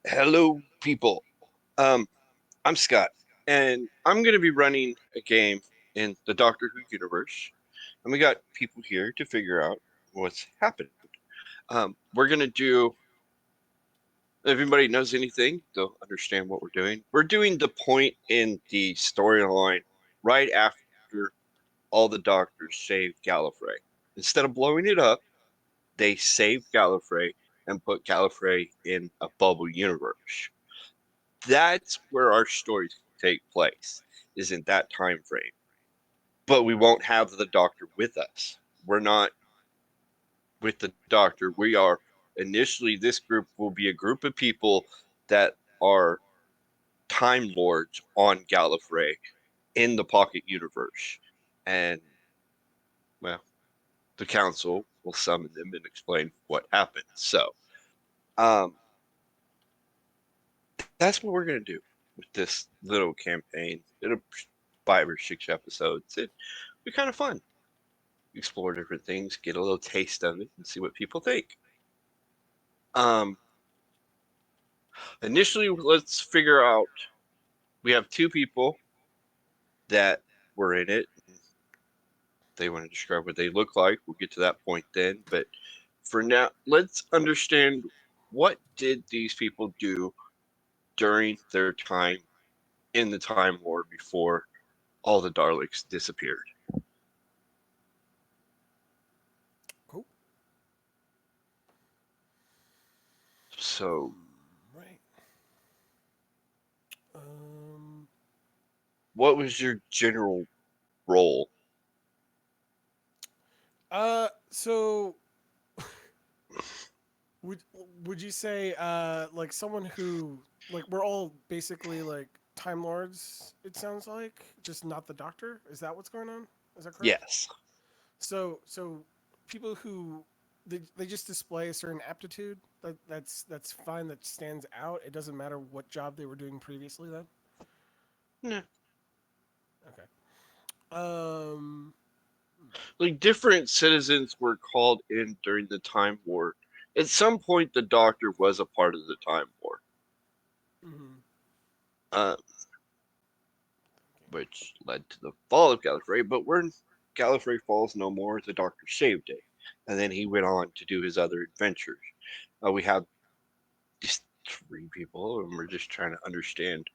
Hello, people. Um, I'm Scott, and I'm going to be running a game in the Doctor Who universe. And we got people here to figure out what's happening. We're going to do, if anybody knows anything, they'll understand what we're doing. We're doing the point in the storyline right after all the Doctors save Gallifrey. Instead of blowing it up, they save Gallifrey and put Gallifrey in a bubble universe. That's where our stories take place, is in that time frame. But we won't have the Doctor with us. We're not with the Doctor. We are initially, this group will be a group of people that are Time Lords on Gallifrey in the Pocket Universe. And, well, the Council will summon them and explain what happened. So, um, that's what we're going to do with this little campaign. It'll 5 or 6 episodes. It'll be kind of fun. Explore different things, get a little taste of it, and see what people think. Um, Initially, let's figure out. We have two people that were in it. They want to describe what they look like. We'll get to that point then. But for now, let's understand what did these people do during their time in the Time War before all the Daleks disappeared. Cool. So, Right. Um. what was your general role? So would would you say like someone who like we're all basically like time lords? It sounds like just not the Doctor. Is that what's going on? Is that correct? Yes. So people who they just display a certain aptitude that's fine, that stands out. It doesn't matter what job they were doing previously. Then No. okay. Um. Like different citizens were called in during the Time War. At some point, the Doctor was a part of the Time War, Mm-hmm. uh, which led to the fall of Gallifrey. But when Gallifrey falls no more, the Doctor saved it, and then he went on to do his other adventures. We have just 3 people, and we're just trying to understand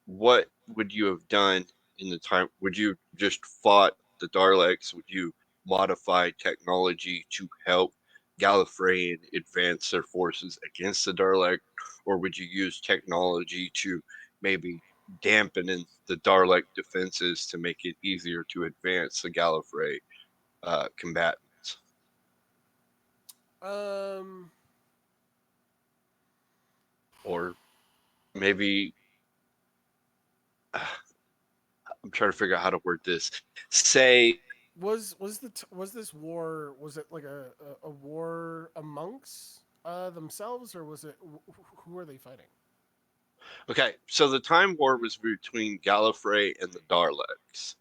what would you have done in the time? Would you just fought the Daleks? Would you modify technology to help Gallifreyan advance their forces against the Dalek, or would you use technology to maybe dampen in the Dalek defenses to make it easier to advance the Gallifrey combatants? Um. Or maybe I'm trying to figure out how to word this. Say, Was this war, was it like a war amongst themselves, or was it who are they fighting? okay, so the Time War was between Gallifrey and the Daleks.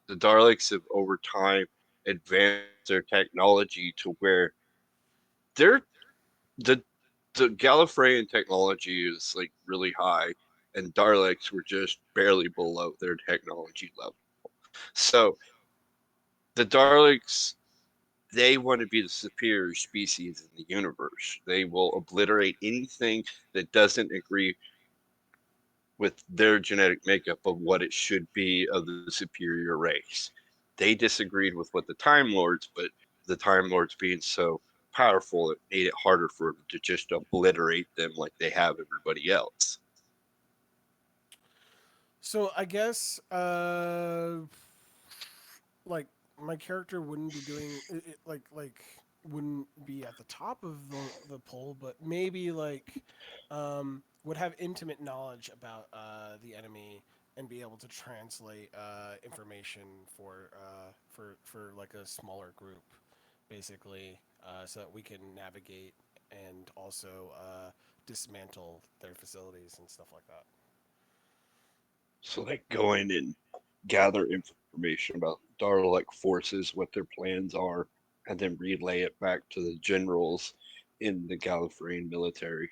The Daleks have over time advanced their technology to where they're the the Gallifreyan technology is like really high, and Daleks were just barely below their technology level. So the Daleks, they want to be the superior species in the universe. They will obliterate anything that doesn't agree with their genetic makeup of what it should be of the superior race. They disagreed with what the Time Lords, but the Time Lords being so powerful, it made it harder for them to just obliterate them like they have everybody else. So I guess like my character wouldn't be doing wouldn't be at the top of the poll, but maybe would have intimate knowledge about the enemy and be able to translate information for like a smaller group, basically, so that we can navigate and also dismantle their facilities and stuff like that. So like go in and gather information about Darlic forces, what their plans are, and then relay it back to the generals in the Gallifreyan military.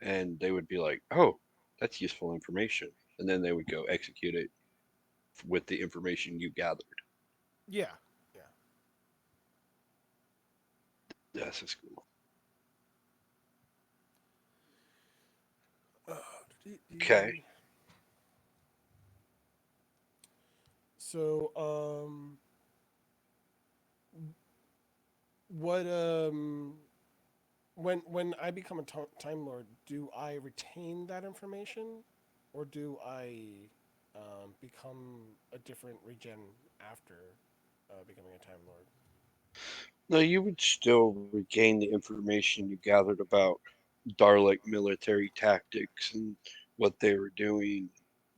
And they would be like, oh, that's useful information. And then they would go execute it with the information you gathered. Yeah, yeah. This is cool. Uh, Okay. so, what when I become a time lord, do I retain that information, or do I become a different regen after becoming a time lord? No, you would still regain the information you gathered about Dalek military tactics and what they were doing,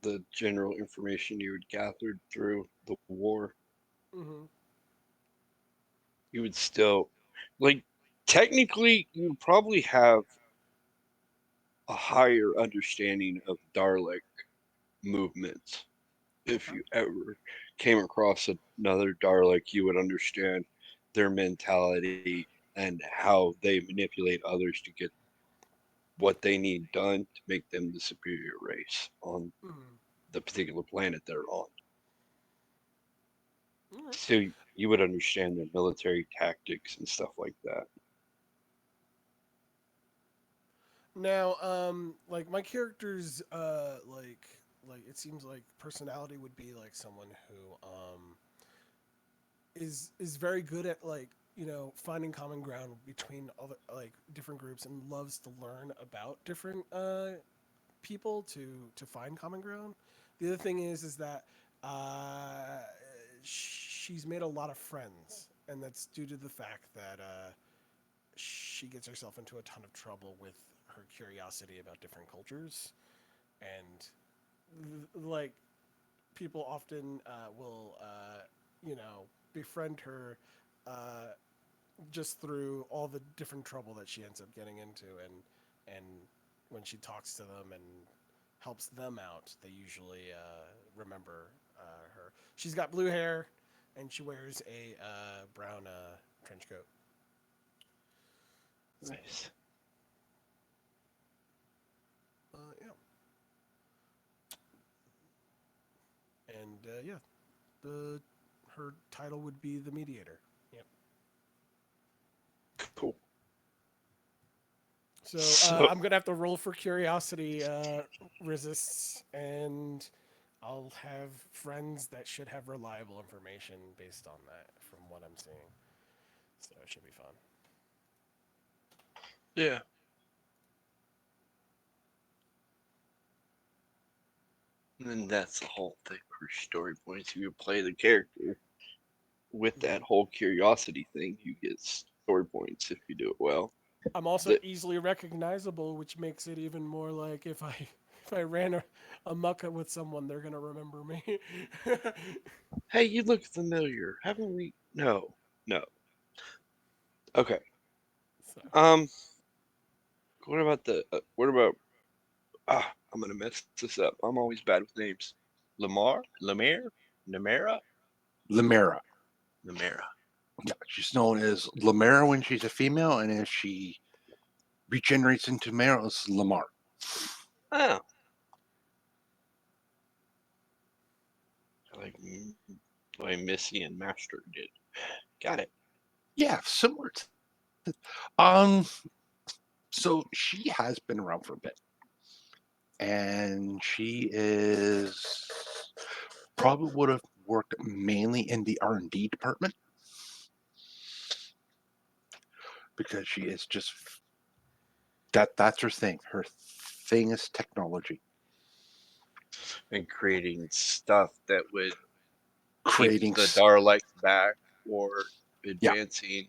the general information you had gathered through the war. Mm-hmm. You would still, like, technically, you would probably have a higher understanding of Dalek movements. If Okay. you ever came across another Dalek, you would understand their mentality and how they manipulate others to get what they need done to make them the superior race on Mm-hmm. the particular planet they're on. All right. So you would understand their military tactics and stuff like that. Now, like my character's, like it seems like personality would be like someone who is very good at finding common ground between other like different groups and loves to learn about different people to find common ground. The other thing is that uh, she's made a lot of friends, and that's due to the fact that she gets herself into a ton of trouble with her curiosity about different cultures, and like people often will befriend her uh, just through all the different trouble that she ends up getting into, and when she talks to them and helps them out, they usually remember her. She's got blue hair, and she wears a brown trench coat. So Nice. yeah, and yeah, the her title would be the mediator. Yep. Cool. So So I'm gonna have to roll for curiosity resists, and I'll have friends that should have reliable information based on that from what I'm seeing. So it should be fun. yeah, and that's the whole thing for story points. If you play the character with that Mm-hmm. whole curiosity thing, you get story points if you do it well. I'm also The easily recognizable, which makes it even more like if I ran a mucka with someone, they're gonna remember me. hey, you look familiar. Haven't we? No, no. Okay. So Um, what about the? What about? Ah, I'm gonna mess this up. I'm always bad with names. Lamar, Lemare, Namera, Lemera. Namera. Yeah, she's known as Lemera when she's a female, and as she regenerates into male, it's Lamar. Oh, like like Missy and Master did. Got it. Yeah, similar to. Um, so she has been around for a bit, and she is probably would have worked mainly in the R&D department because she is just that's her thing. Her thing is technology. And creating stuff that would keeps creating the Daleks back or yeah, advancing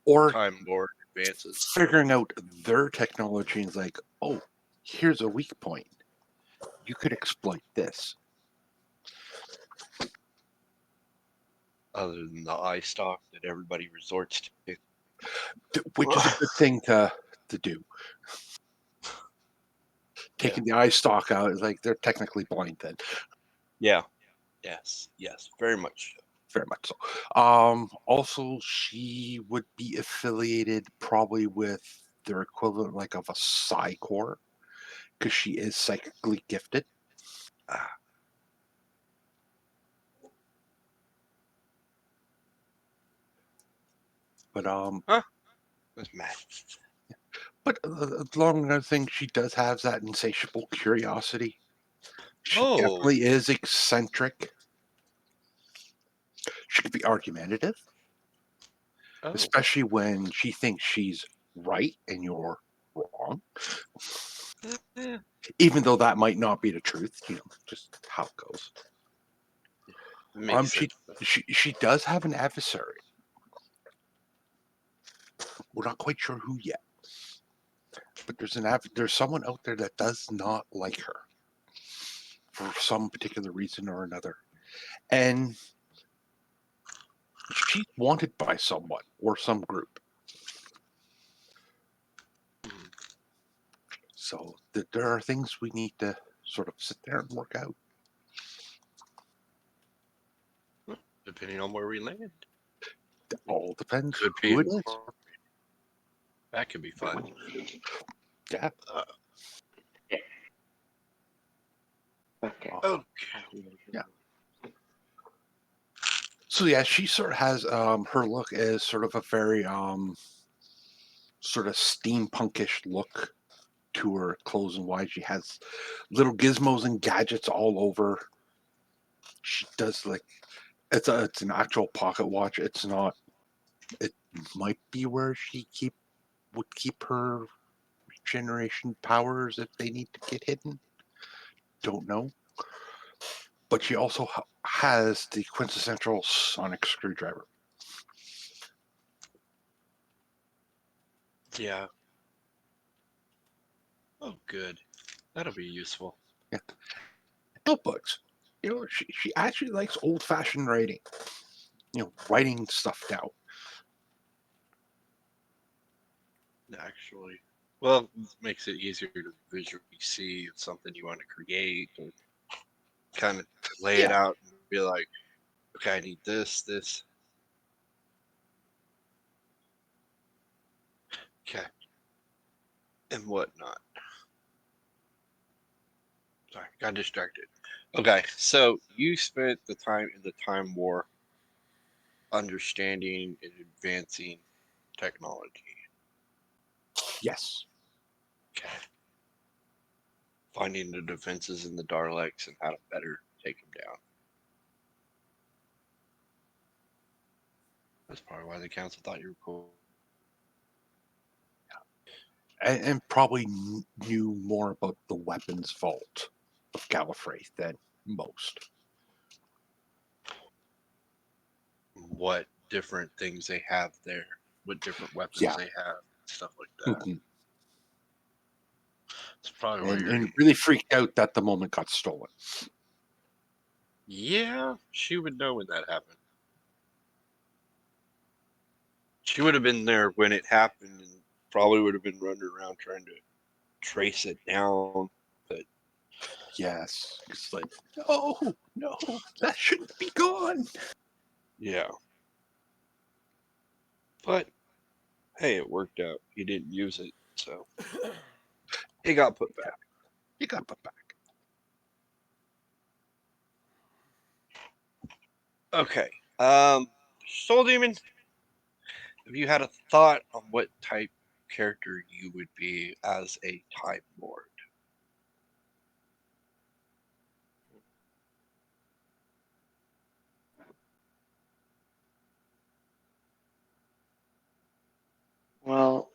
or Time Lord advances. figuring out their technology and like, oh, here's a weak point. You could exploit this, Other than the eye stalk that everybody resorts to. which is a good thing to do. Yeah. Taking the eye stalk out is like they're technically blind then, Yeah. Yes. Yes. Very much so. very much so. Also, she would be affiliated probably with their equivalent, like of a Psi Corps, because she is psychically gifted. Ah, But huh? That's mad. along another thing, she does have that insatiable curiosity. She Oh. definitely is eccentric. She could be argumentative, Oh. especially when she thinks she's right and you're wrong. Yeah. Even though that might not be the truth, just how it goes. It makes She sense. Though. she does have an adversary. We're not quite sure who yet, but there's someone out there that does not like her for some particular reason or another, and she's wanted by someone or some group. Hmm. So there are things we need to sort of sit there and work out. Depending on where we land, It all depends could be who it is. incorporated. That could be fun. Yeah. Uh, Okay. Uh, okay. yeah. So yeah, she sort of has her look is sort of a very sort of steampunkish look to her clothes and why she has little gizmos and gadgets all over. She does like it's an actual pocket watch. It's not. It might be where she would keep her regeneration powers if they need to get hidden. Don't know. But she also has the quintessential sonic screwdriver. Yeah. Oh, good. That'll be useful. Yeah. Notebooks. She actually likes old fashioned writing. Writing stuff down. Actually. Well, it makes it easier to visually see it's something you want to create or kind of lay it Yeah. out and be like, okay, I need this. Okay. And whatnot. Sorry, got distracted. Okay, so you spent the time in the Time War understanding and advancing technology. Yes. Okay. Finding the defenses in the Daleks and how to better take them down. That's probably why the council thought you were cool. And probably knew more about the weapons vault of Gallifrey than most. What different things they have there, what different weapons Yeah. they have, stuff like that. Mhm. That's probably why and you're and able. really freaked out that the moment got stolen. Yeah, she would know when that happened. She would have been there when it happened and probably would have been running around trying to trace it down. But Yes. It's like, no, that shouldn't be gone. yeah. But hey, it worked out. He didn't use it, so it got put Yeah. back. You got put back. Okay. Soul Demon, have you had a thought on what type character you would be as a Time Lord? Well,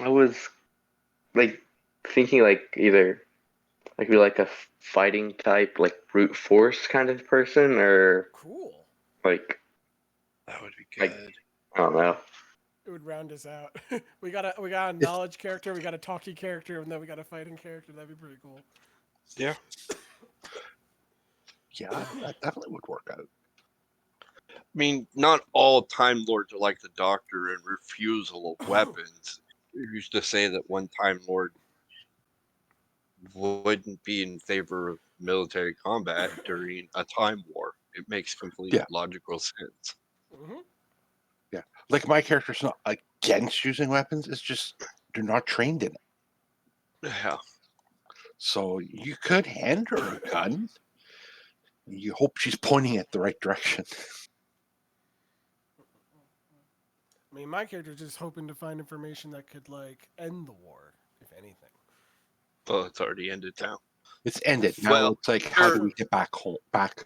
I was like thinking like either Like be like a fighting type, like brute force kind of person, or Cool. like That would be like good. I don't know. It would round us out. We got a It's knowledge character, we got a talky character, and then we got a fighting character. That'd be pretty cool. Yeah. yeah, that definitely would work out. I mean, not all Time Lords are like the Doctor and refusal of weapons. It used to say that one Time Lord wouldn't be in favor of military combat during a time war. It makes complete Yeah, logical sense. Hmm. yeah. Like my character's not against using weapons. It's just they're not trained in it. Yeah. So you could hand her a gun. You hope she's pointing it the right direction. I mean, my character's just hoping to find information that could like end the war, if anything. Well, it's already ended now. It's ended. Now Well, it's like, how do there. we get back home, back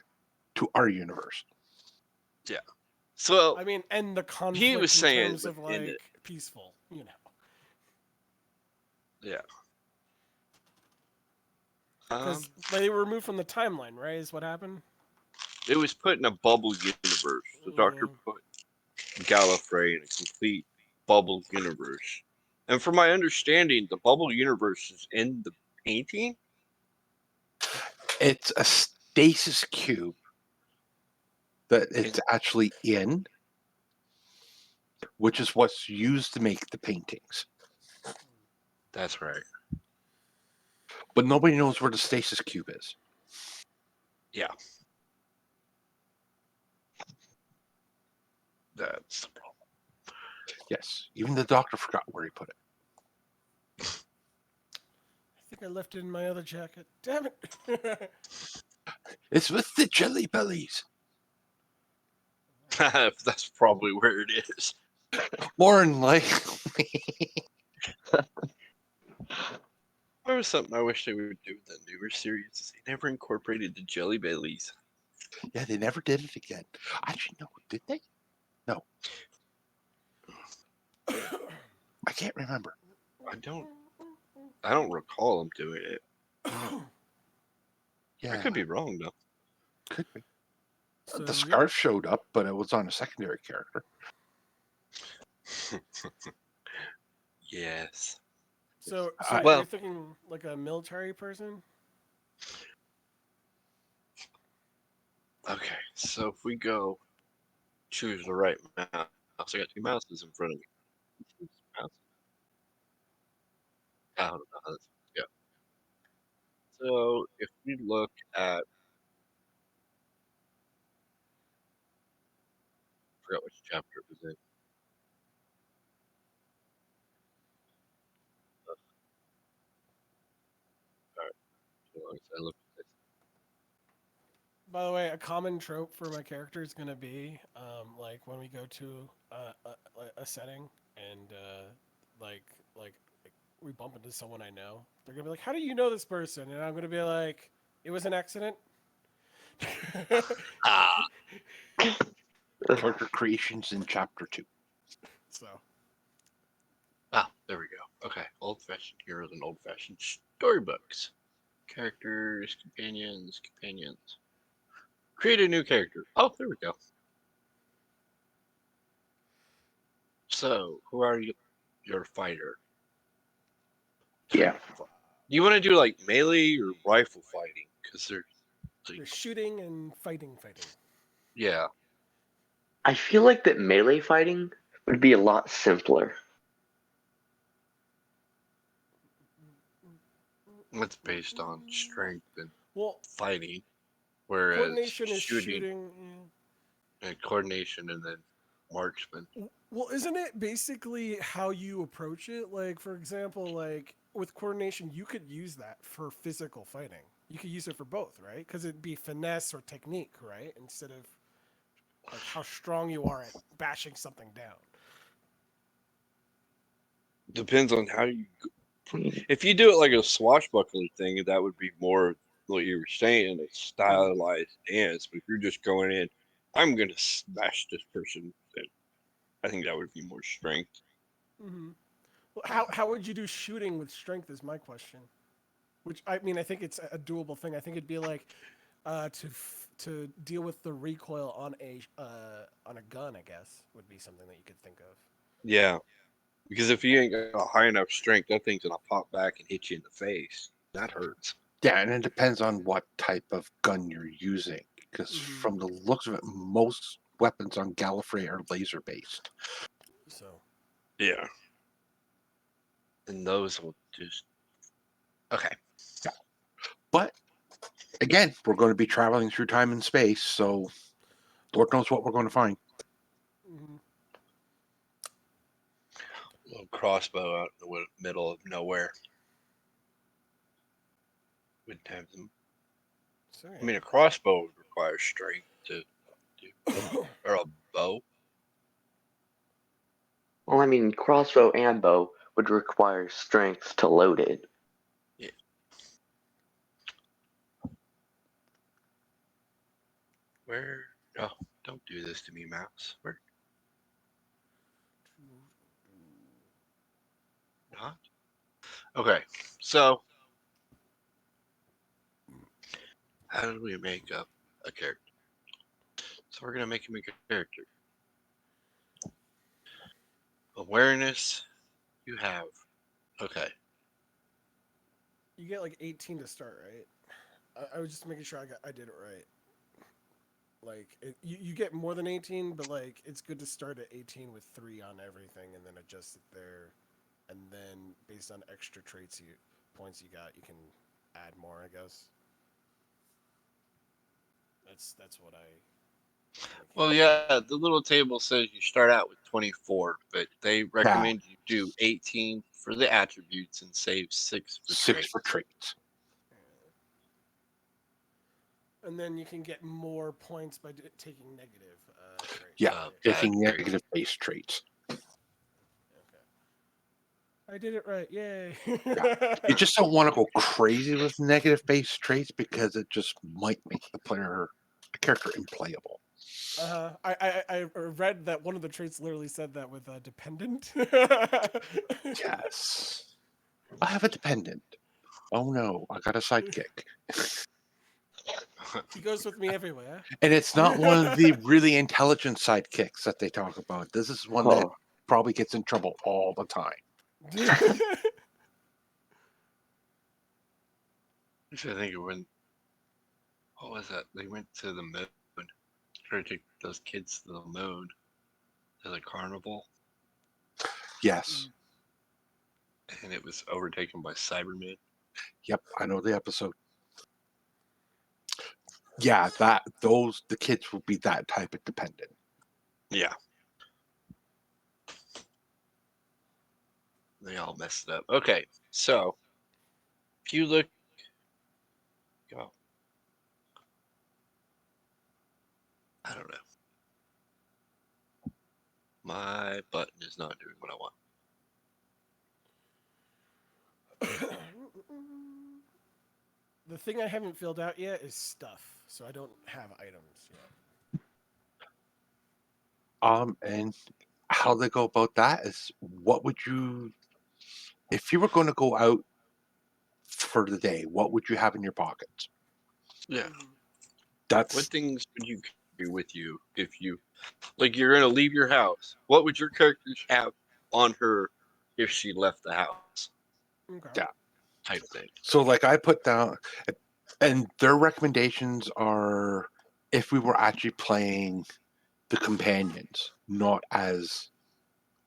to our universe? Yeah. So I mean, end the he was conflict in saying terms of within it. like peaceful, you know. Yeah. Because they were removed from the timeline, right? Is what happened. It was put in a bubble universe. The Doctor Yeah. put Gallifrey in a complete bubble universe. And from my understanding, the bubble universe is in the painting. It's a stasis cube that And it's actually in, which is what's used to make the paintings. that's right. But nobody knows where the stasis cube is. Yeah. That's the problem. Yes, even the Doctor forgot where he put it. I think I left it in my other jacket. Damn it. It's with the jelly bellies. That's probably where it is. More than likely. There was something I wish they would do with the newer series. Is they never incorporated the Jelly Bellies. Yeah, they never did it again. Actually, no, did they? No, I can't remember. I don't. I don't recall them doing it. I Yeah, could be wrong though. could be. The So yeah. scarf showed up, but it was on a secondary character. Yes. So I, you're Well, thinking like a military person? okay. So if we go choose the right mouse, I got two mouses in front of me. Mouse. I don't know how this go. So if we look at, I forgot which chapter it was in. All right. So long as I look at By the way, a common trope for my character is gonna be like when we go to a setting and like like we bump into someone I know, they're gonna be like, "How do you know this person?" And I'm gonna be like, "It was an accident." ah, character creations in chapter 2. So there we go. Okay, old-fashioned heroes and old-fashioned storybooks. Characters, companions. Create a new character. Oh, there we go. So, who are you? You're a fighter. Yeah. Do you want to do like melee or rifle fighting? Because there's like, there's shooting and fighting. yeah, I feel like that melee fighting would be a lot simpler. it's based on strength and Well, fighting, whereas coordination is shooting shooting. and coordination and then marksman. Well, isn't it basically how you approach it? Like, for example, like with coordination, you could use that for physical fighting. You could use it for both, right? Because it'd be finesse or technique, right? Instead of like how strong you are at bashing something down. Depends on how you. Hmm. If you do it like a swashbuckler thing, that would be more what you were saying, a stylized dance. But if you're just going in, I'm gonna smash this person, then I think that would be more strength. Mm-hmm. Well, how would you do shooting with strength? Is my question. Which I mean, I think it's a doable thing. I think it'd be like to deal with the recoil on a gun. I guess would be something that you could think of. Yeah, because if you ain't got high enough strength, that thing's gonna pop back and hit you in the face. That hurts. Yeah, and it depends on what type of gun you're using. Because Mm-hmm. from the looks of it, most weapons on Gallifrey are laser based. So Yeah, and those will just okay. Yeah. But again, we're going to be traveling through time and space, so Lord knows what we're going to find. mm-hmm. Little crossbow out in the middle of nowhere. Wouldn't have them. So I mean, yeah. a crossbow would require strength to do, or a bow. Well, I mean, crossbow and bow would require strength to load it. Yeah. Where? Oh, don't do this to me, mouse. Where? Not. Okay. So, how do we make up a character? So we're gonna make him a character. Awareness. You have. Okay. You get like 18 to start, right? I was just making sure I did it right. Like you get more than 18, but like it's good to start at 18 with 3 on everything, and then adjust it there, and then based on extra traits you points you got, you can add more. I guess that's what I came Well, up with. yeah. The little table says you start out with 24, but they Yeah, recommend you do 18 for the attributes and save 6 for 6 for traits. traits. And then you can get more points by taking negative traits, Yeah, right? Bad taking traits. negative base traits. Okay. I did it right. Yay. Yeah. You just don't want to go crazy with negative base traits because it just might make the character unplayable. I read that one of the traits literally said that with dependent. Yes. I have a dependent. Oh no, I got a sidekick. He goes with me everywhere. And it's not one of the really intelligent sidekicks that they talk about. This is one that Oh, probably gets in trouble all the time. I should think of when. What was that? They went to the moon. Tried to take those kids to the moon to the carnival, Yes. and it was overtaken by Cybermen. Yep, I know the episode. Yeah, the kids will be that type of dependent. Yeah, they all messed it up. Okay, so if you look, oh, I don't know. My button is not doing what I want. The thing I haven't filled out yet is stuff, so I don't have items yet. And how they go about that is what would you if you were going to go out for the day, what would you have in your pockets? Yeah, Mm-hmm. what That's things would you carry with you if you like you're gonna leave your house? What would your characters have on her if she left the house? Okay. yeah. Type thing. So like I put down and their recommendations are if we were actually playing the companions, not as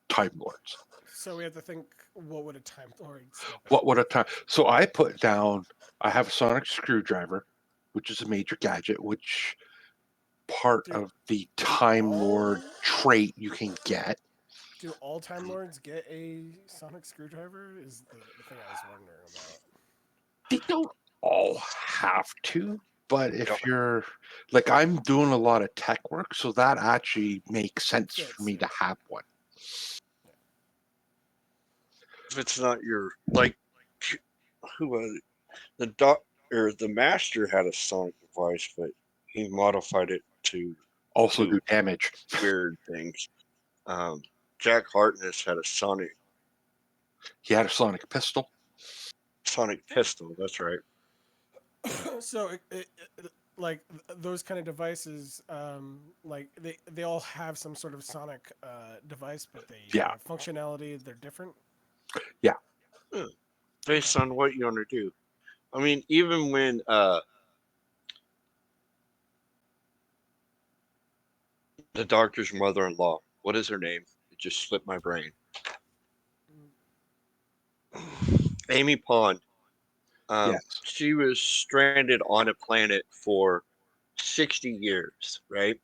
Time Lords. So we have to think, what would a Time Lord step What in? would a time? So I put down. I have a sonic screwdriver, which is a major gadget, which part Do of the do Time Lord all trait you can get. do all Time Lords get a sonic screwdriver? Is the thing I was wondering about. They don't all have to, but Don't if you're like I'm doing a lot of tech work, so that actually makes It sense for fits, me to yeah. have one. if it's not your like who was it? The doc or the master had a sonic device, but he modified it to Also do do damage. weird things. Um, Jack Hartness had a sonic He had a sonic pistol. Sonic pistol. That's right. So like those kind of devices, like they all have some sort of sonic device, but they Yeah, have functionality. They're different. yeah, Hmm. Okay. Based on what you want to do. I mean, even when the doctor's mother-in-law, what is her name? It just slipped my brain. Amy Pond. yes, She was stranded on a planet for 60 years, right?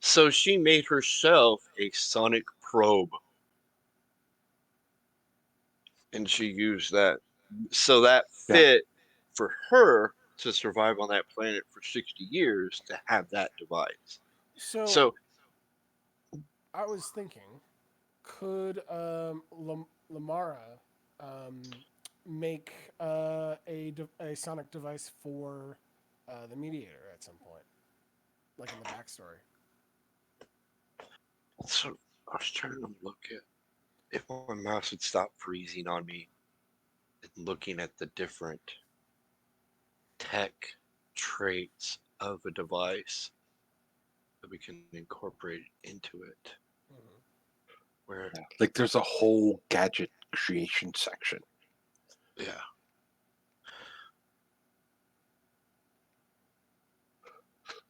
So she made herself a sonic probe and she used that. So that yeah. fit for her to survive on that planet for 60 years to have that device. So So, I was thinking, could Lamara um, make a sonic device for the mediator at some point, like in the backstory? so I was trying to look at if my mouse would stop freezing on me and looking at the different tech traits of a device that we can incorporate into it. Mm-hmm. Where, Yeah. Like there's a whole gadget creation section. yeah,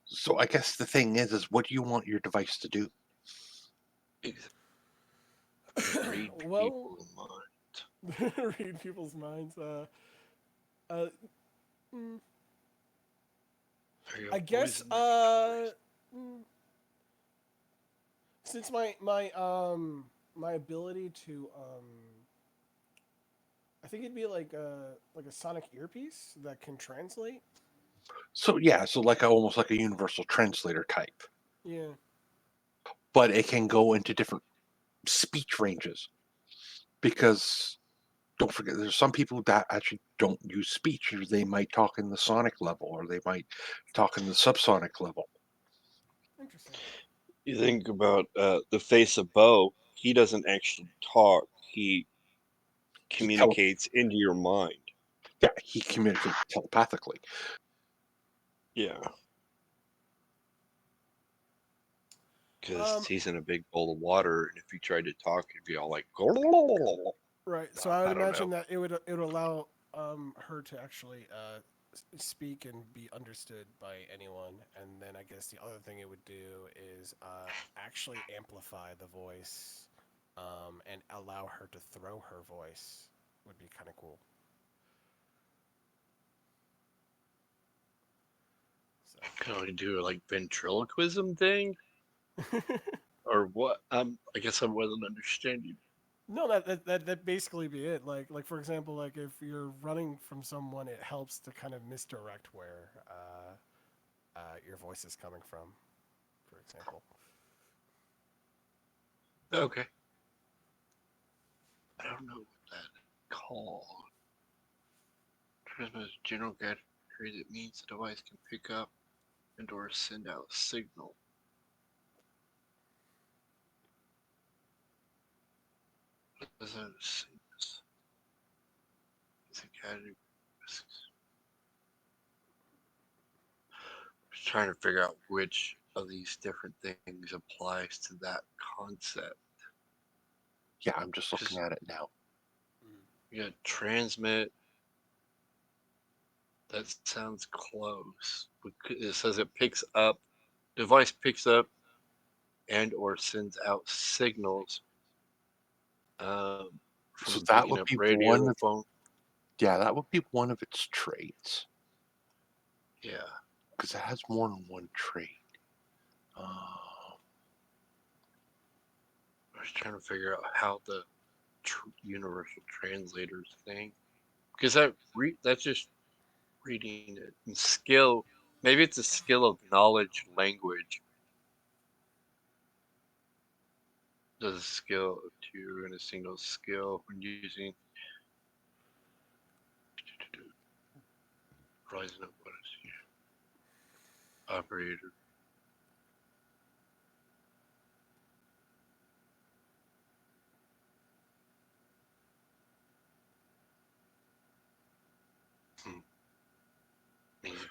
So I guess the thing is what do you want your device to do? read Well, people's mind. read people's minds. Uh, mm, There you I go. guess Poison ivy toys. mm, since my ability to I think it'd be like a sonic earpiece that can translate. So yeah, so like almost like a universal translator type, Yeah. but it can go into different speech ranges because don't forget there's some people that actually don't use speech. They might talk in the sonic level or they might talk in the subsonic level. Interesting. You think about the face of Bo. He doesn't actually talk. He He tele- communicates into your mind. yeah, he communicates telepathically. Yeah, because Um, he's in a big bowl of water, and if he tried to talk, he'd be all like, right. So I would I don't know. imagine that it would allow her to actually speak and be understood by anyone. And then I guess the other thing it would do is actually amplify the voice and allow her to throw her voice. Would be kind of cool. So. Can I do a like ventriloquism thing or what? I guess I wasn't understanding. No, that basically be it. Like for example, like if you're running from someone, it helps to kind of misdirect where your voice is coming from. For example. Okay, I don't know what that called. Transmits general category that means the device can pick up and or send out signal. What does that say? It's a category. Just trying to figure out which of these different things applies to that concept. Yeah, I'm just looking Because at it now. you got transmit, that sounds close. It says it picks up, device picks up and or sends out signals So from that picking would up be one radio, of phone. yeah, that would be one of its traits Yeah, because it has more than one trait. Uh, I was trying to figure out how the universal translators thing, because that's just reading it and skill. Maybe it's a skill of knowledge language. Does a skill of two and a single skill when using rising up what is operator.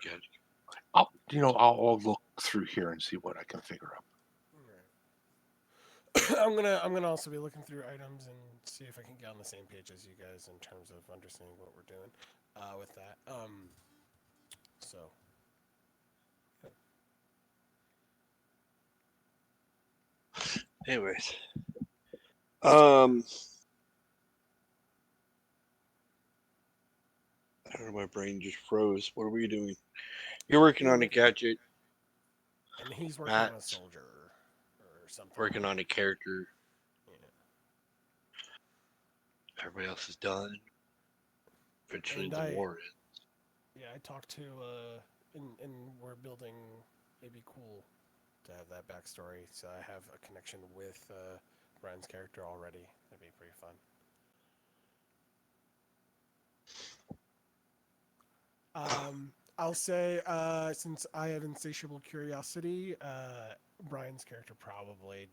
Good. I'll look through here and see what I can figure out. I'm gonna also be looking through items and see if I can get on the same page as you guys in terms of understanding what we're doing with that. So Anyways, um, I don't know. My brain just froze. What are we doing? You're working you're on a looking, gadget. and he's working on a Matt soldier or something. working on a character. Yeah. Everybody else is done. Eventually, And the I war ends. yeah I talked to and we're building. It'd be cool to have that backstory. So I have a connection with Brian's character already. That'd be pretty fun. I'll say since I have insatiable curiosity, Brian's character probably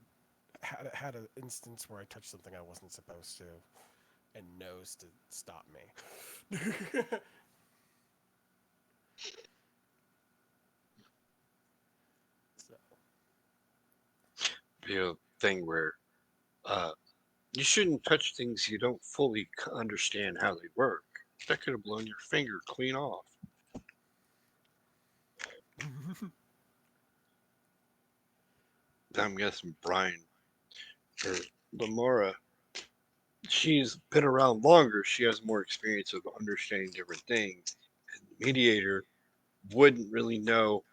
had an instance where I touched something I wasn't supposed to, and knows to stop me. So, Be a thing where uh, you shouldn't touch things you don't fully understand how they work. That could have blown your finger clean off. I'm guessing Brian or Lamora, she's been around longer. She has more experience of understanding different things. And the mediator wouldn't really know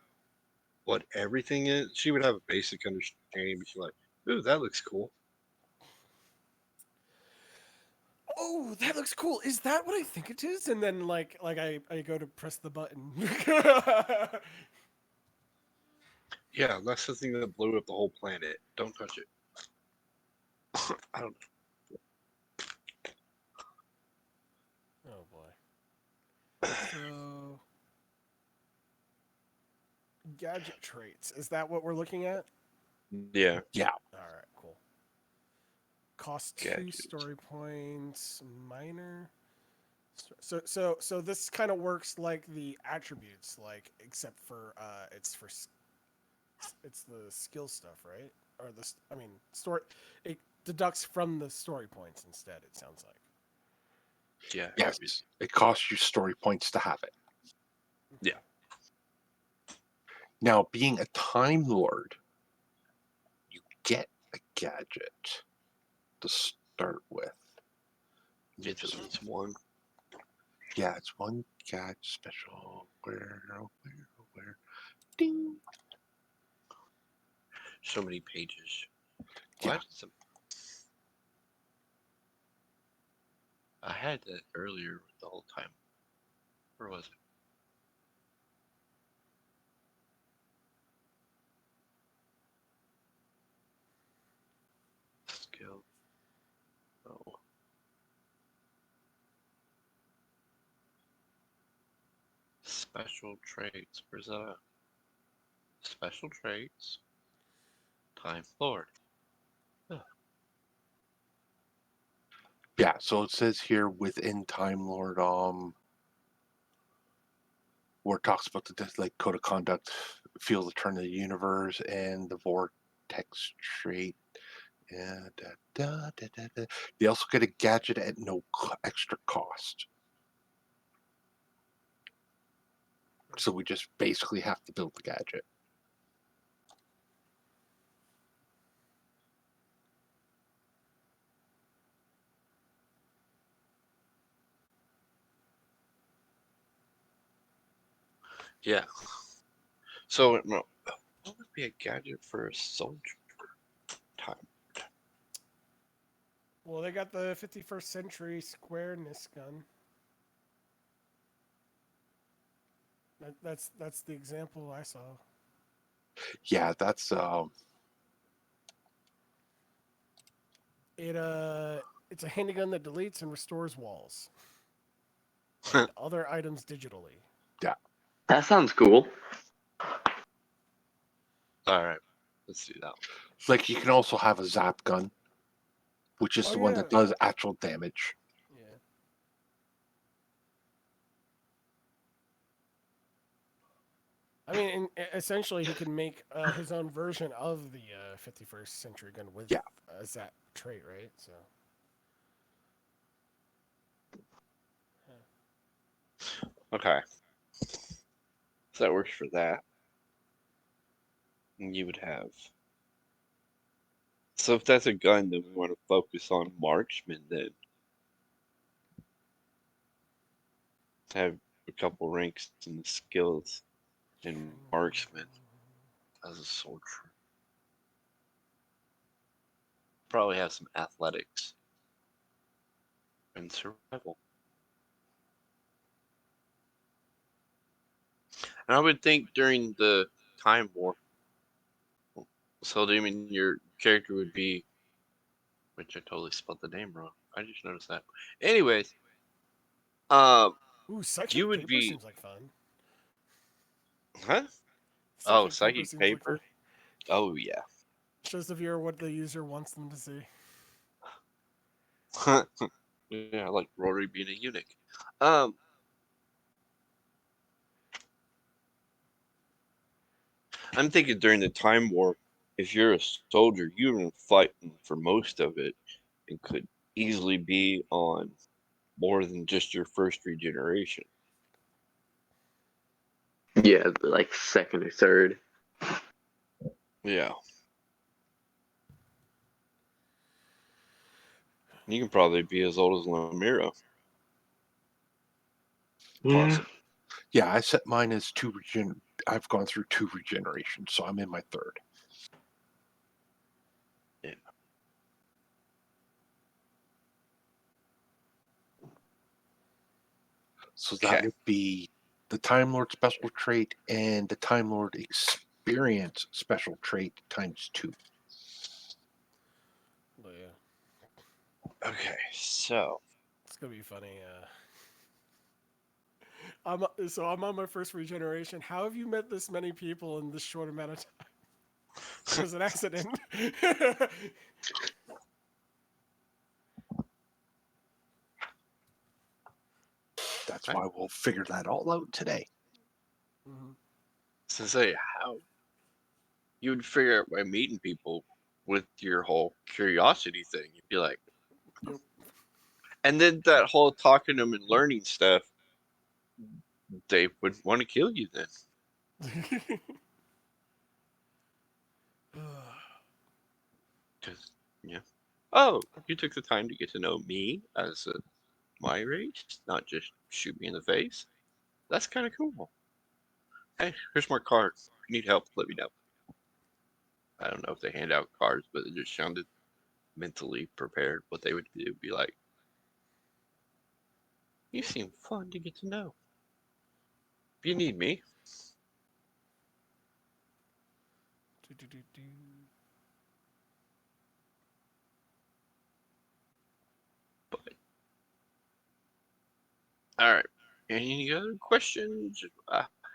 what everything is. She would have a basic understanding, but she's like, "Ooh, that looks cool." oh, that looks cool. Is that what I think it is? And then I go to press the button. Yeah, that's the thing that blew up the whole planet. Don't touch it. I don't Oh boy. So gadget traits. Is that what we're looking at? know. Yeah, Yeah, All right, cool. Cost two gadgets. story points. Minor. So this kind of works like the attributes, like except for it's the skill stuff, right? Or I mean, story. It deducts from the story points instead. It sounds like. Yeah, yes. It costs you story points to have it. yeah. Now, being a Time Lord, you get a gadget to start with. It's at least one. Yeah, it's one gadget special. Where? Ding. So many pages. Yeah. What? I had that earlier the whole time. Where was it? Skill. Oh. Special traits. Where's that at? Special traits. Time Lord. Huh. Yeah, so it says here within Time Lord, where it talks about the like code of conduct, feel the turn of the universe, and the vortex trait. Yeah, da. They also get a gadget at no extra cost. So we just basically have to build the gadget. Yeah. So, no, what would be a gadget for a soldier? Time. Well, they got the 51st century squareness gun. That's the example I saw. Yeah, that's It it's a handgun that deletes and restores walls and other items digitally. yeah. That sounds cool. All right. Let's do that. Like you can also have a zap gun, which is Oh the one yeah, that does actual damage. yeah. I mean, essentially, he can make his own version of the 51st century gun with Yeah. as that trait, right? So, Okay, so that works for that. And you would have. So if that's a gun, then we want to focus on marksman. Then have a couple ranks in the skills in marksman as a soldier. Probably have some athletics and survival. And I would think during the time war. So do you mean your character would be, which I totally spelled the name wrong. I just noticed that. Anyways, um, ooh, you psychic would paper be, seems like fun. huh? Oh, Psychic paper psychic seems like fun. paper. Oh yeah. Shows the viewer what the user wants them to see. Yeah, like Rory being a eunuch. Um, I'm thinking during the time war, if you're a soldier, you've been fighting for most of it and could easily be on more than just your first regeneration. Yeah, like second or third. Yeah. You can probably be as old as Lamira, Yeah. possibly. Yeah, I set mine as I've gone through 2 regenerations, so I'm in my third. Yeah. So that Okay. would be the Time Lord special trait and the Time Lord experience special trait times 2. But yeah, Okay. So, it's gonna be funny. I'm on my first regeneration. How have you met this many people in this short amount of time? It was an accident. That's I why we'll figure that all out today. Mhm. to say how you would figure out by meeting people with your whole curiosity thing. You'd be like, Yep. and then that whole talking to them and learning stuff, they would want to kill you then. Because, yeah. Oh, you took the time to get to know me as my race, not just shoot me in the face. That's kind of cool. Hey, here's my card. If you need help, let me know. I don't know if they hand out cards, but it just sounded mentally prepared. What they would do would be like, you seem fun to get to know. If you need me, Do, do, do, do. but all right. Any other questions?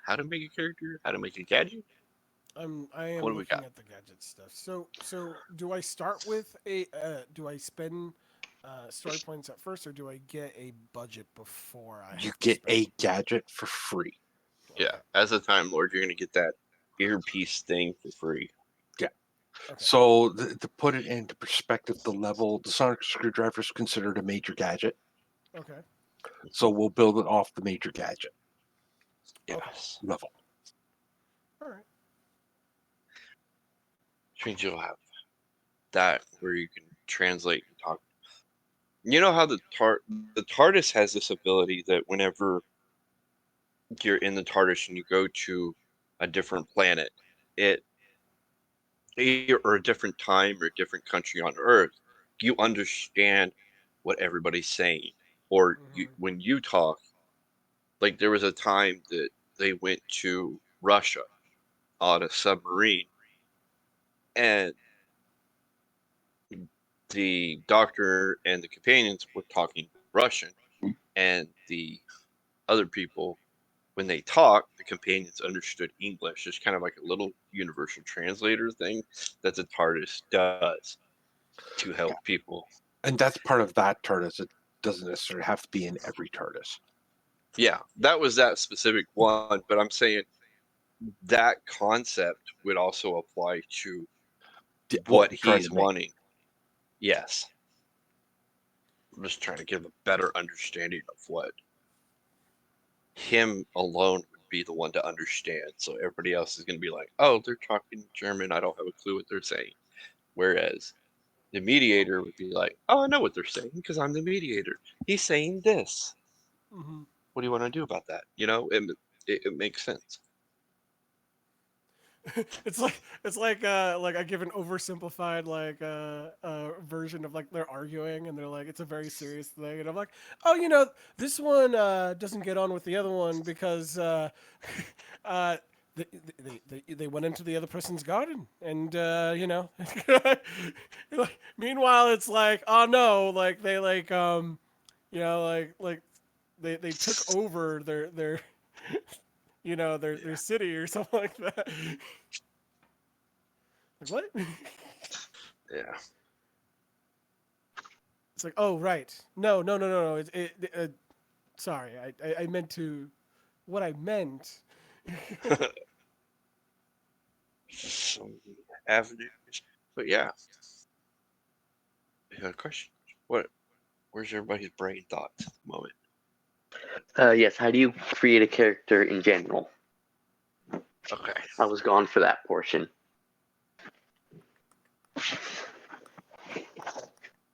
How to make a character? How to make a gadget? I What do am we got? looking at the gadget stuff. So do I start with a do I spend story points at first, or do I get a budget before I You have to get spend a them? gadget for free. Yeah, Okay. as a Time Lord, you're gonna get that earpiece thing for free. Yeah. Okay. So to put it into perspective, the sonic screwdriver is considered a major gadget. Okay. So we'll build it off the major gadget Okay. Yes, level. All right. which means you'll have that where you can translate and talk. You know how the TARDIS has this ability that whenever you're in the TARDIS and you go to a different planet, it or a different time or a different country on Earth, you understand what everybody's saying. Or Mm-hmm. when you talk, like there was a time that they went to Russia on a submarine, and the doctor and the companions were talking Russian, and the other people, when they talk, the companions understood English. It's kind of like a little universal translator thing that the TARDIS does to help Yeah. people. And that's part of that TARDIS. It doesn't necessarily have to be in every TARDIS. Yeah, that was that specific one, but I'm saying that concept would also apply to What what we're trying he's to make. wanting. Yes. I'm just trying to give a better understanding of what him alone would be the one to understand. So everybody else is going to be like, oh, they're talking German. I don't have a clue what they're saying. Whereas the mediator would be like, oh, I know what they're saying because I'm the mediator. He's saying this. Hmm. What do you want to do about that? It makes sense. It's like I give an oversimplified version of like they're arguing and they're like it's a very serious thing and I'm like, oh, this one doesn't get on with the other one because uh, they went into the other person's garden and meanwhile it's like, oh no, like they they took over their Yeah. city or something like that. Like what? Yeah. It's like, oh right, no, no, no, no, no. Sorry, I meant to. What I meant. So many avenues. But yeah, I got a question. What? Where's everybody's brain thoughts at the moment? Yes, how do you create a character in general? Okay. I was gone for that portion.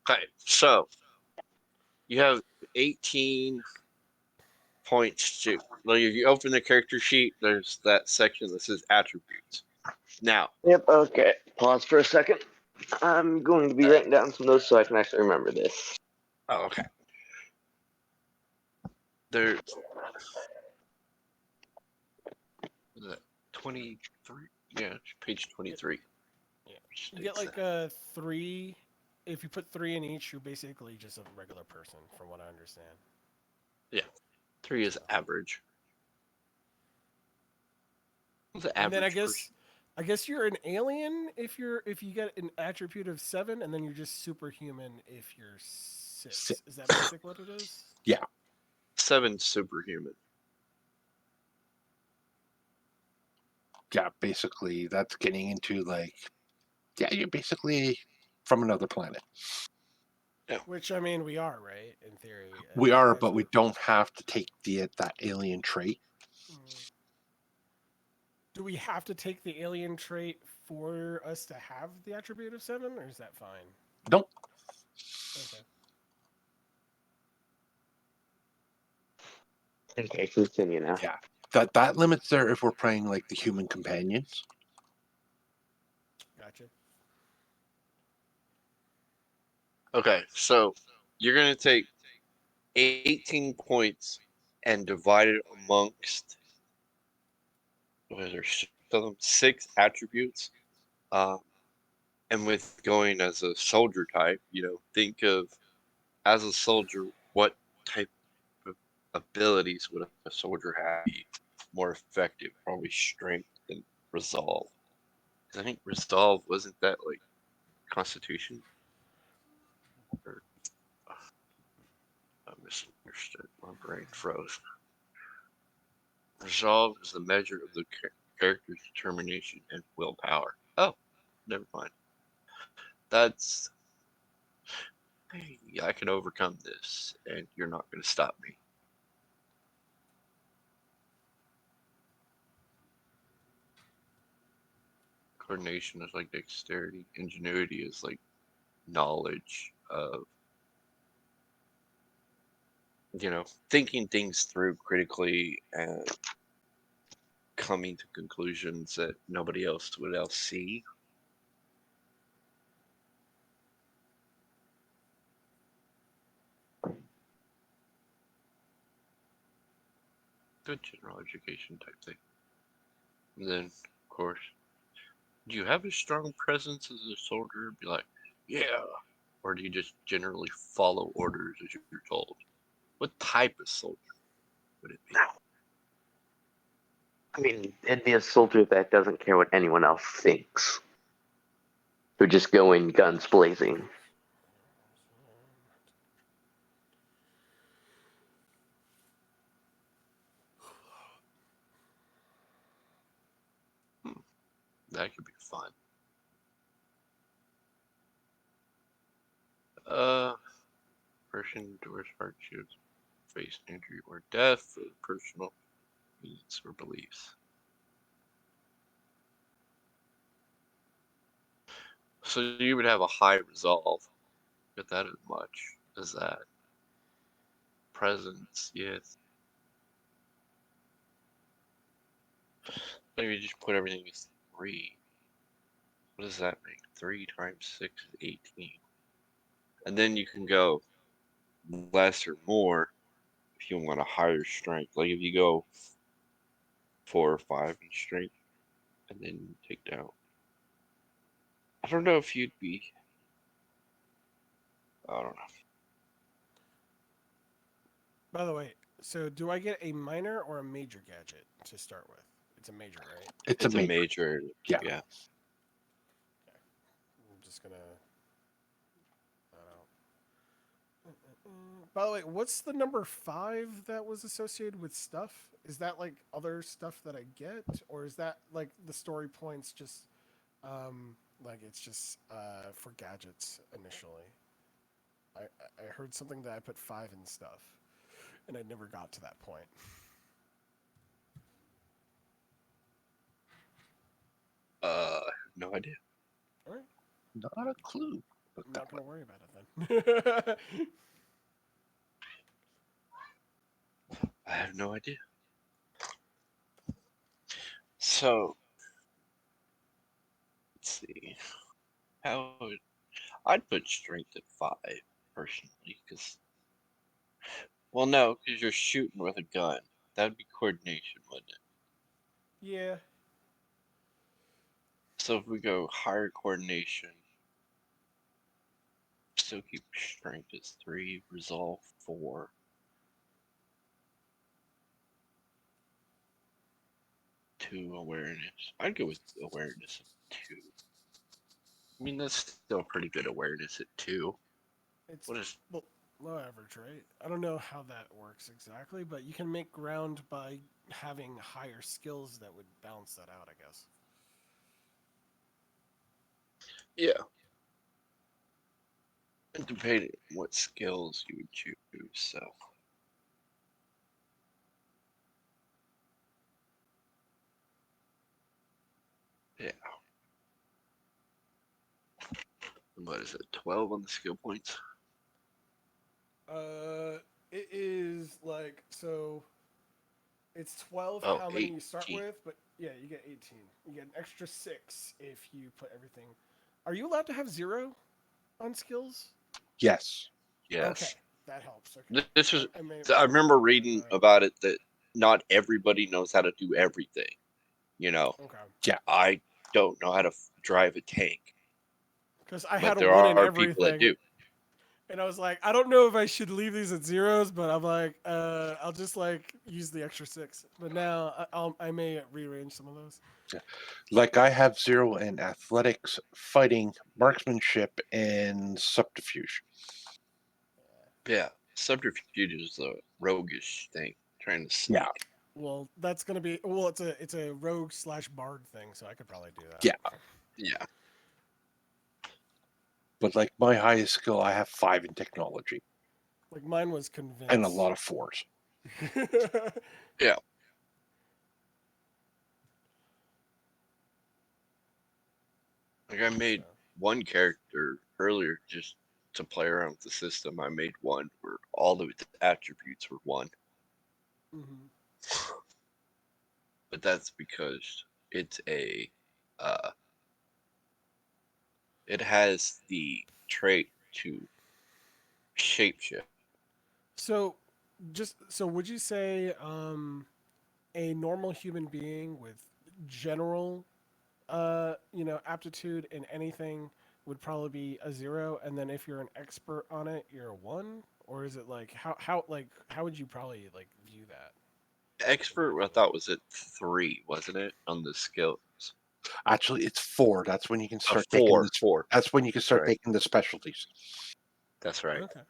Okay. So you have 18 points to. Like, if you open the character sheet, there's that section that says attributes. Now, Yep, okay. Pause for a second. I'm going to be writing down some notes so I can actually remember this. oh, okay. There's is that 23. Yeah, page Yeah, 23 yeah. You get states like that. three. If you put three in each, you're basically just a regular person, from what I understand. Yeah, 3 is So, average. What's the and then I average guess, person? I guess you're an alien if you get an attribute of 7, and then you're just superhuman if you're Si- 6. Is that basically what it is? Yeah, 7 superhuman. yeah. Basically, that's getting into like, yeah, you're basically from another planet. Yeah. Which I mean, we are right in theory. We are, As but we don't have to take that alien trait. mm. Do we have to take the alien trait for us to have the attribute of 7, or is that fine? Nope. Okay. Okay, continue now. Yeah, that limits there if we're playing like the human companions. Gotcha. Okay, so you're gonna take 18 points and divide it amongst what is there, 6 attributes. Um, and with going as a soldier type, think of as a soldier, what type of abilities would a soldier have to be more effective? Probably strength and resolve. 'Cause I think resolve wasn't that like Constitution, or I misunderstood. My brain froze. Resolve is the measure of the character's determination and willpower. Oh, never mind. That's hey, I can overcome this, and you're not going to stop me. Coordination is like dexterity. Ingenuity is like knowledge of, thinking things through critically and coming to conclusions that nobody else would else see. Good general education type thing. And then, of course, do you have a strong presence as a soldier? Be like, yeah. Or do you just generally follow orders as you're told? What type of soldier would it be? I mean, it'd be a soldier that doesn't care what anyone else thinks. Who just go in guns blazing. That could be fun. Uh, person endures hardships, face injury or death for personal needs or beliefs. So you would have a high resolve. Get that as much as that. Presence, yes. Maybe just put everything as 3. What does that make? 3 times 6 is 18. And then you can go less or more if you want a higher strength. Like if you go 4 or 5 in strength and then take down. I don't know if you'd be. I don't know. By the way, so do I get a minor or a major gadget to start with? It's a major, right? It's a It's a major. major. Yeah. Yeah. Okay. I'm just gonna. By the way, what's the number 5 that was associated with stuff? Is that like other stuff that I get, or is that like the story points just like it's just for gadgets initially? I heard something that I put 5 in stuff, and I never got to that point. I have no idea. All right, Not a clue about I'm that not one. gonna worry about it then. I have no idea. So let's see. How would I'd put strength at 5 personally, because well, no, because you're shooting with a gun. That'd be coordination, wouldn't it? Yeah. So if we go higher coordination, still keep strength as 3, resolve 4, 2 awareness. I'd go with awareness at 2. I mean, that's still pretty good awareness at 2. It's What is well, low average, right? I don't know how that works exactly, but you can make ground by having higher skills that would balance that out, I guess. yeah? And depending on what skills you would choose, so yeah. What is it? 12 on the skill points. Uh, it is like so. It's 12 Oh, how many you start 18. with, but yeah, you get 18. You get an extra 6 if you put everything. Are you allowed to have 0 on skills? Yes. Okay, Yes. that helps. Okay, This was. I may I remember remember that reading incorrectly. about it that not everybody knows how to do everything. You know, Okay, Yeah. I don't know how to drive a tank, because I but had a there 1 in are people that everything, do. and I was like, I don't know if I should leave these at zeros, but I'm like, I'll just like use the extra 6. But now I may rearrange some of those. Like I have 0 in athletics, fighting, marksmanship, and subterfuge. Yeah, subterfuge is a roguish thing, trying to Yeah. sneak. Well, that's gonna be well. It's a rogue slash bard thing, so I could probably do that. Yeah. Yeah, But like my highest skill, I have 5 in technology Like mine was and a convince. lot of 4s. yeah. Like I So, made one character earlier just to play around with the system. I made one where all of its attributes were 1, hmm but that's because it's a uh, it has the trait to shapeshift. so would you say a normal human being with general aptitude in anything would probably be a 0, and then if you're an expert on it, you're a 1, or is it like how would you probably like view that Expert, I exactly? thought was at 3, wasn't it, on the skills? Actually, it's 4. That's when you can A start taking four, this. four. That's when you can That's start right. taking the specialties. That's right. Okay.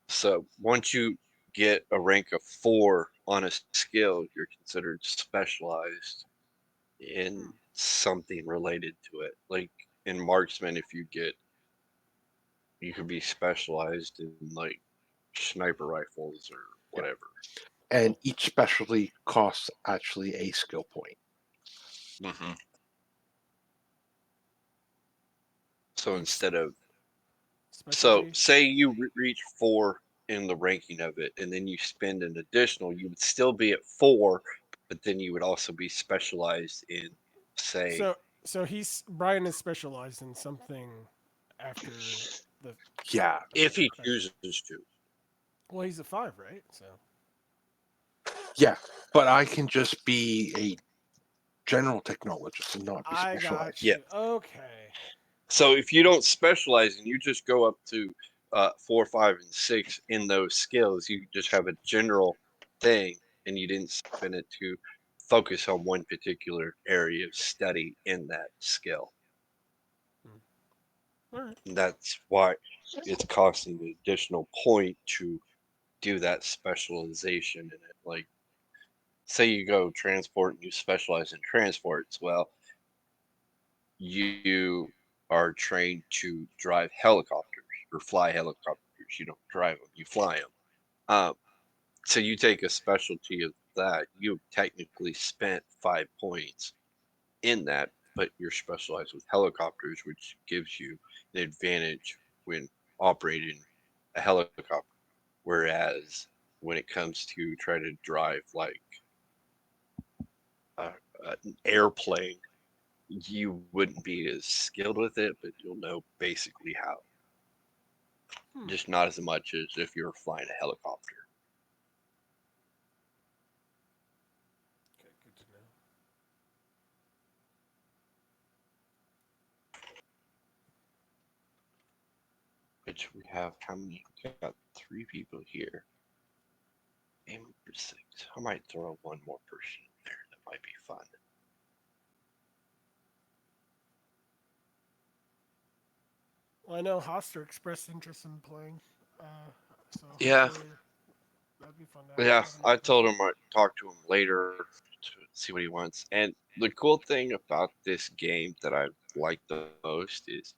So once you get a rank of 4 on a skill, you're considered specialized. in Hmm. something related to it. Like in marksman, if you get, you could be specialized in like sniper rifles or Yeah. whatever. And each specialty costs actually a skill point. Hmm. So Each instead of, so specialty. say you reach four in the ranking of it, and then you spend an additional, you would still be at four, but then you would also be specialized in, say, So Brian is specialized in something after the Yeah. if he special. chooses to. Well, he's a 5, right? So Yeah. But I can just be a general technologist and not be I specialized. got Yeah. you. Okay. So if you don't specialize and you just go up to four, five, and six in those skills, you just have a general thing, and you didn't spend it to focus on one particular area of study in that skill. Hmm. All right. And that's why it's costing an additional point to do that specialization in it. Like, say you go transport and you specialize in transports. Well, you are trained to drive helicopters or fly helicopters. You don't drive them, you fly them. Um, so you take a specialty of that. You technically spent 5 points in that, but you're specialized with helicopters, which gives you an advantage when operating a helicopter. Whereas when it comes to try to drive like uh, an airplane, you wouldn't be as skilled with it, but you'll know basically how. Hmm. Just not as much as if you were flying a helicopter. Okay, good to know. Which we have how many? We got three people here. Aim for six. I might throw one more person in there. That might be fun. Well, I know Hoster expressed interest in playing, so Yeah, hopefully that'd be fun to yeah. have another I told person. him I'd talk to him later to see what he wants. And the cool thing about this game that I like the most is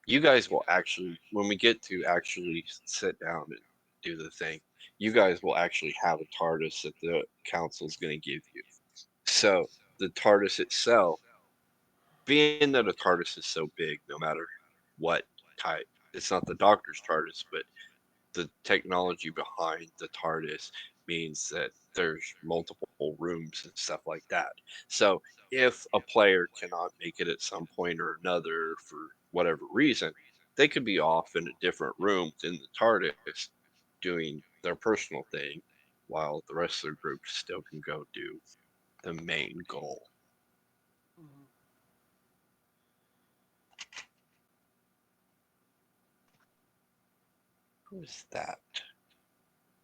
you guys will actually, when we get to actually sit down and do the thing, you guys will actually have a TARDIS that the council's going to give you. So the TARDIS itself, being that a TARDIS is so big, no matter what type, it's not the Doctor's TARDIS, but the technology behind the TARDIS means that there's multiple rooms and stuff like that. So if a player cannot make it at some point or another for whatever reason, they could be off in a different room within the TARDIS doing their personal thing while the rest of the group still can go do the main goal. Hmm. Who is that?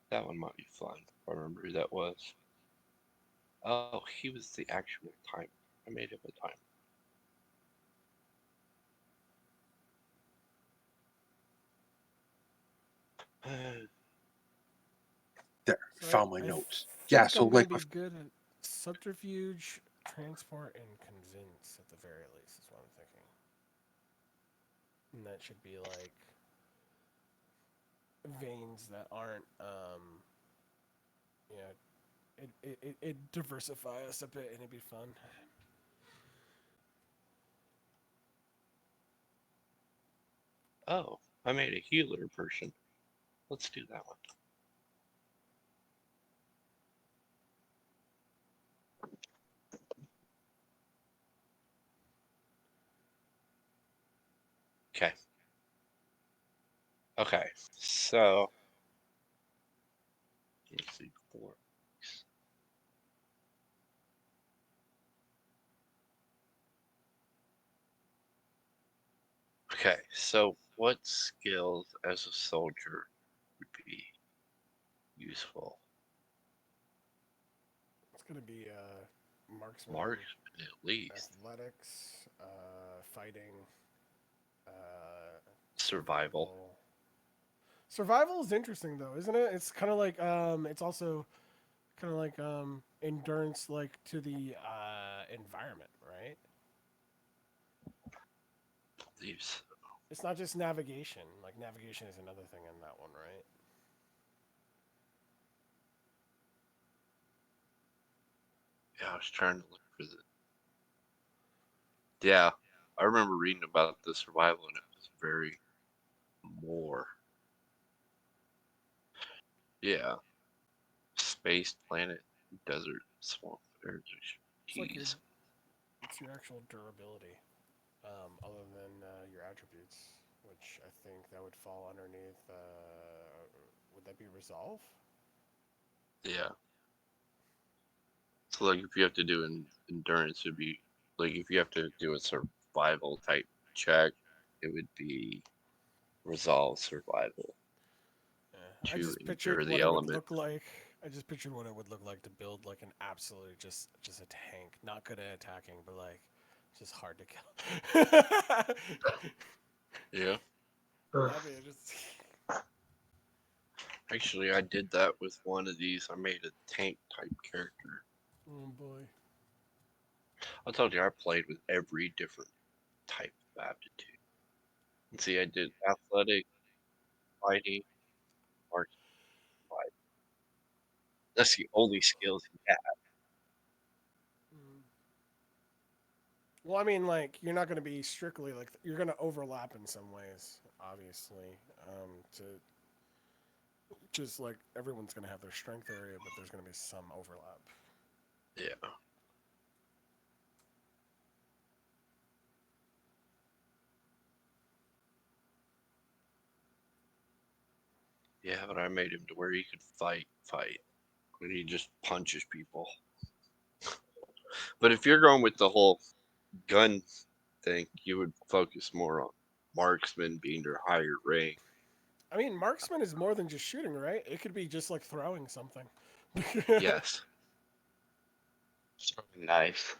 That one might be fun. I remember who that was. Oh, he was the actual timer. I made him a timer. There, So found my I notes. Yeah, think so I'm gonna like be with good at subterfuge, transport, and convince at the very least. Is what I'm thinking. And that should be like veins that aren't, you know, it diversify us a bit and it'd be fun. Oh, I made a healer person. Let's do that one. Okay. Okay. So let's see. Four. Okay. So what skills as a soldier would be useful? It's gonna be marksman, Marksman at least. athletics, fighting, Survival. survival. Survival is interesting though, isn't it? It's kind of like it's also kind of like endurance, like to the environment, right? Leaves. It's not just navigation. Like navigation is another thing in that one, right? Yeah, I was trying to look for the. Yeah, I remember reading about the survival, and it was very more. Yeah, space, planet, desert, swamp, air. It's like Jeez. it's your actual durability, other than your attributes, which I think that would fall underneath. Would that be resolve? Yeah. So like, if you have to do an endurance, it'd be like if you have to do a survival type check, it would be resolve survival Yeah. I to just pictured endure what the it would element. look like. I just pictured what it would look like to build like an absolute just a tank, not good at attacking, but like just hard to kill. Yeah. I mean, just Actually, I did that with one of these. I made a tank type character. oh boy. I told you I played with every different type of aptitude. And see, I did athletic, fighting, marksman, fight. That's the only skills he had. Mm. Well, I mean, like you're not going to be strictly like you're going to overlap in some ways, obviously. To just like everyone's going to have their strength area, but there's going to be some overlap. Yeah. Yeah, but I made him to where he could fight. And he just punches people. But if you're going with the whole gun thing, you would focus more on marksman being your higher rank. I mean, marksman is more than just shooting, right? It could be just like throwing something. Yes, Nice.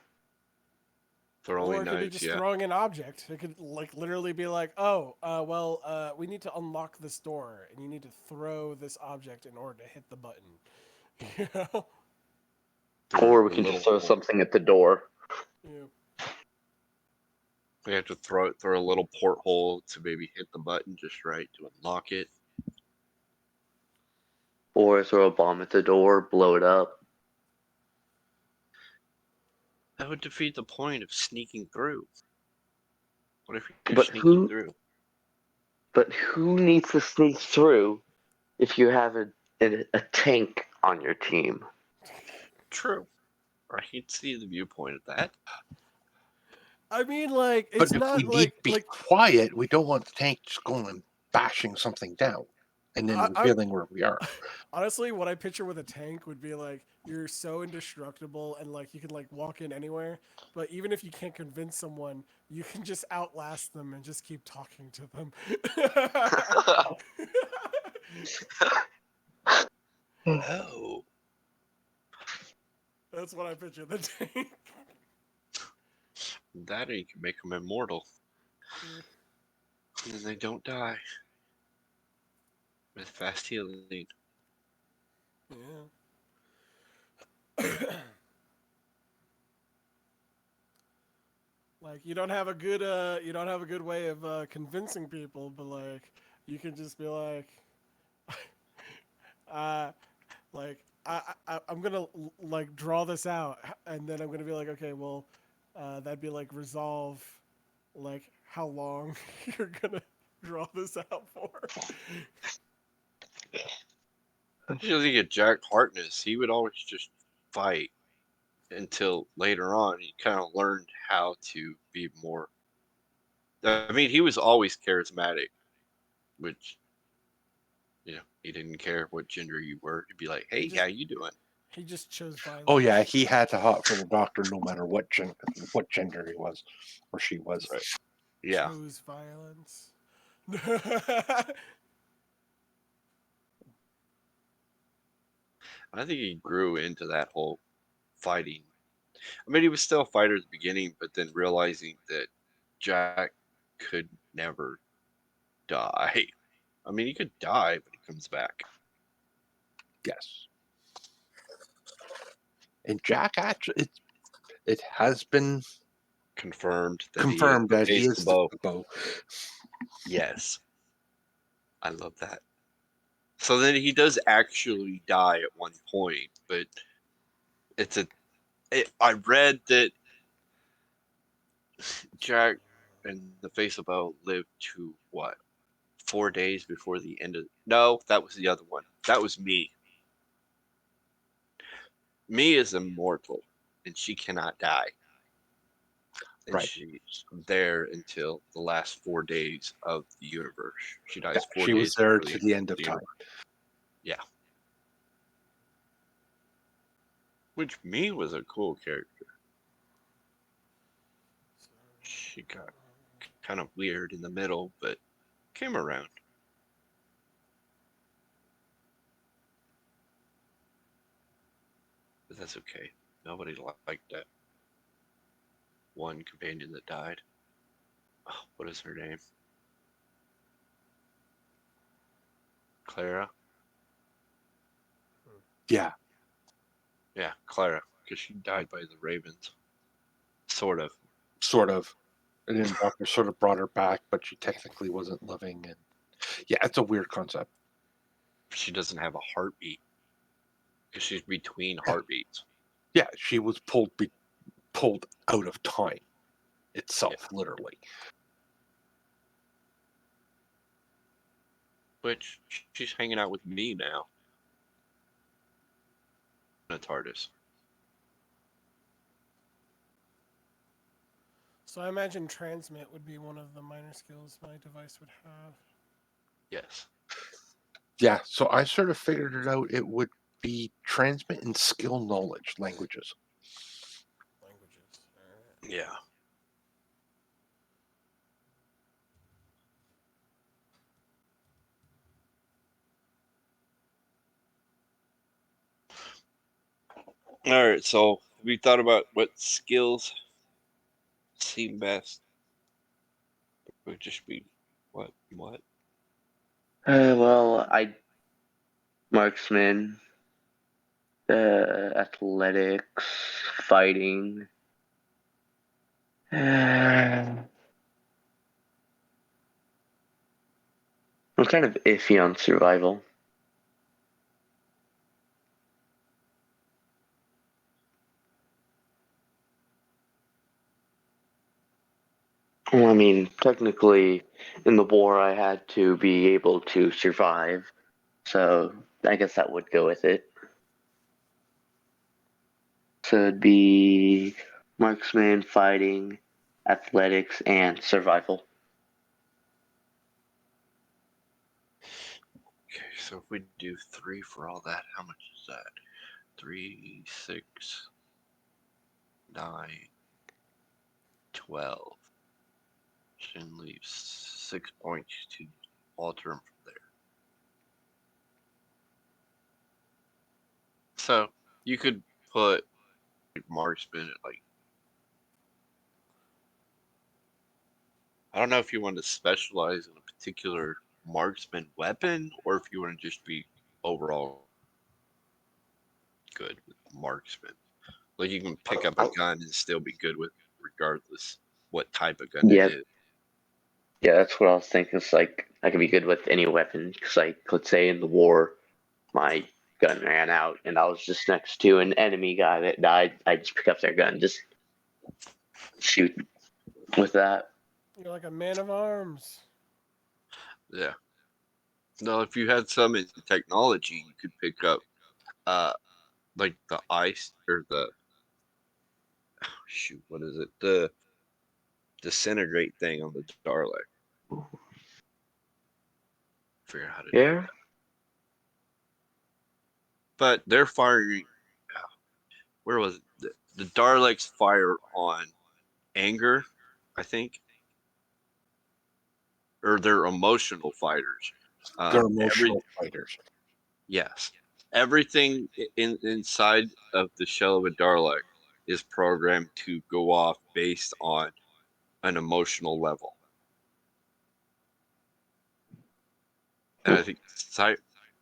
throwing Or it could be knives. just Yeah, throwing an object. It could like literally be like, oh, we need to unlock this door, and you need to throw this object in order to hit the button. You know? Or through we a can just little throw hole. something at the door. Yeah. We have to throw a little porthole to maybe hit the button just right to unlock it. Or throw a bomb at the door, blow it up. That would defeat the point of sneaking through. What if you're But sneaking who through? but who needs to sneak through if you have a tank on your team? True. I can see the viewpoint of that. I mean, like, But it's if we not need to be like quiet, we don't want the tank just going and bashing something down and then I'm revealing where we are. honestly, what I picture with a tank would be like you're so indestructible and like you can like walk in anywhere. But even if you can't convince someone, you can just outlast them and just keep talking to them. Oh, That's what I picture the tank. that you can make them immortal, and they don't die with fast healing. Yeah. Like you don't have a good way of convincing people, but like you can just be uh I'm gonna like draw this out, and then I'm gonna be like, okay, well, that'd be like resolve, like how long you're gonna draw this out for. Actually, think of Jack Harkness. He would always just fight until later on he kind of learned how to be more. I mean, he was always charismatic, which he didn't care what gender you were. He'd be like, He "Hey, how just you doing?" he just chose Oh yeah, violence. he had to hot for the doctor no matter what gender he was or she was. Just Right? Yeah, chose violence. I think he grew into that whole fighting. I mean, he was still a fighter at the beginning, but then realizing that Jack could never die. I mean, he could die, but he comes back. Yes. And Jack actually, It has been confirmed that confirmed that he is bow. the bow. Yes, I love that. So then he does actually die at one point, but it's a. I read that Jack and the Face of Bow lived to what 4 days before the end of. No, that was the other one. That was me. Me is immortal, and she cannot die, and Right. she's there until the last 4 days of the universe. She Yeah, dies four she was days there before the to end the of end of the time. universe. Yeah, which me was a cool character. She got kind of weird in the middle, but came around. But that's okay. Nobody liked that one companion that died. Oh, what is her name? Clara? Yeah, Yeah, Clara, because she died by the Ravens. Sort of. sort of. And then Doctor sort of brought her back, but she technically wasn't living. And yeah, it's a weird concept. She doesn't have a heartbeat because she's between Yeah, heartbeats. yeah, she was pulled out of time Yeah, itself, literally. which she's hanging out with me now in a TARDIS. So I imagine transmit would be one of the minor skills my device would have. Yes. Yeah, so I sort of figured it out. It would be transmit and skill knowledge languages. Languages. All right. Yeah. All right. So we thought about what skills seem best. It would just be what? What? Well, I marksman, athletics, fighting. I'm kind of iffy on survival. Well, I mean, technically, in the war, I had to be able to survive, so I guess that would go with it. So it'd be marksman, fighting, athletics, and survival. Okay. So if we do 3 for all that, how much is that? 3, 6, 9, 12. And leaves 6 points to alter him from there. So you could put marksman at like I don't know if you want to specialize in a particular marksman weapon or if you want to just be overall good with marksman. Like you can pick up a gun and still be good with regardless what type of gun it Yeah, is. yeah, that's what I was thinking. It's like I can be good with any weapon because, like, let's say in the war, my gun ran out and I was just next to an enemy guy that died. I just pick up their gun, just shoot with that. You're like a man of arms. Yeah. Now if you had some in technology, you could pick up uh like the ice or the shoot, what is it? The disintegrate thing on the Dalek. Figure out how to do Yeah, that. But they're firing. Where was it? The Daleks fire on anger, I think, or they're emotional fighters. They're Every emotional fighters. yes, everything inside of the shell of a Dalek is programmed to go off based on an emotional level. And I think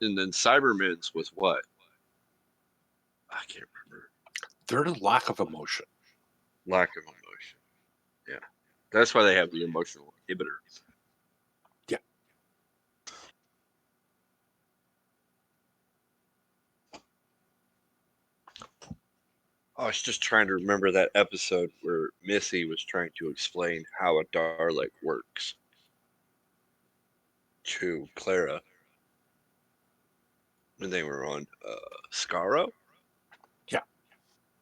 and then Cybermen's was what? I can't remember. They're the lack of emotion. Lack of emotion. Yeah. That's why they have the emotional inhibitor. Yeah. I was just trying to remember that episode where Missy was trying to explain how a Dalek works to Clara when they were on Skaro. Yeah.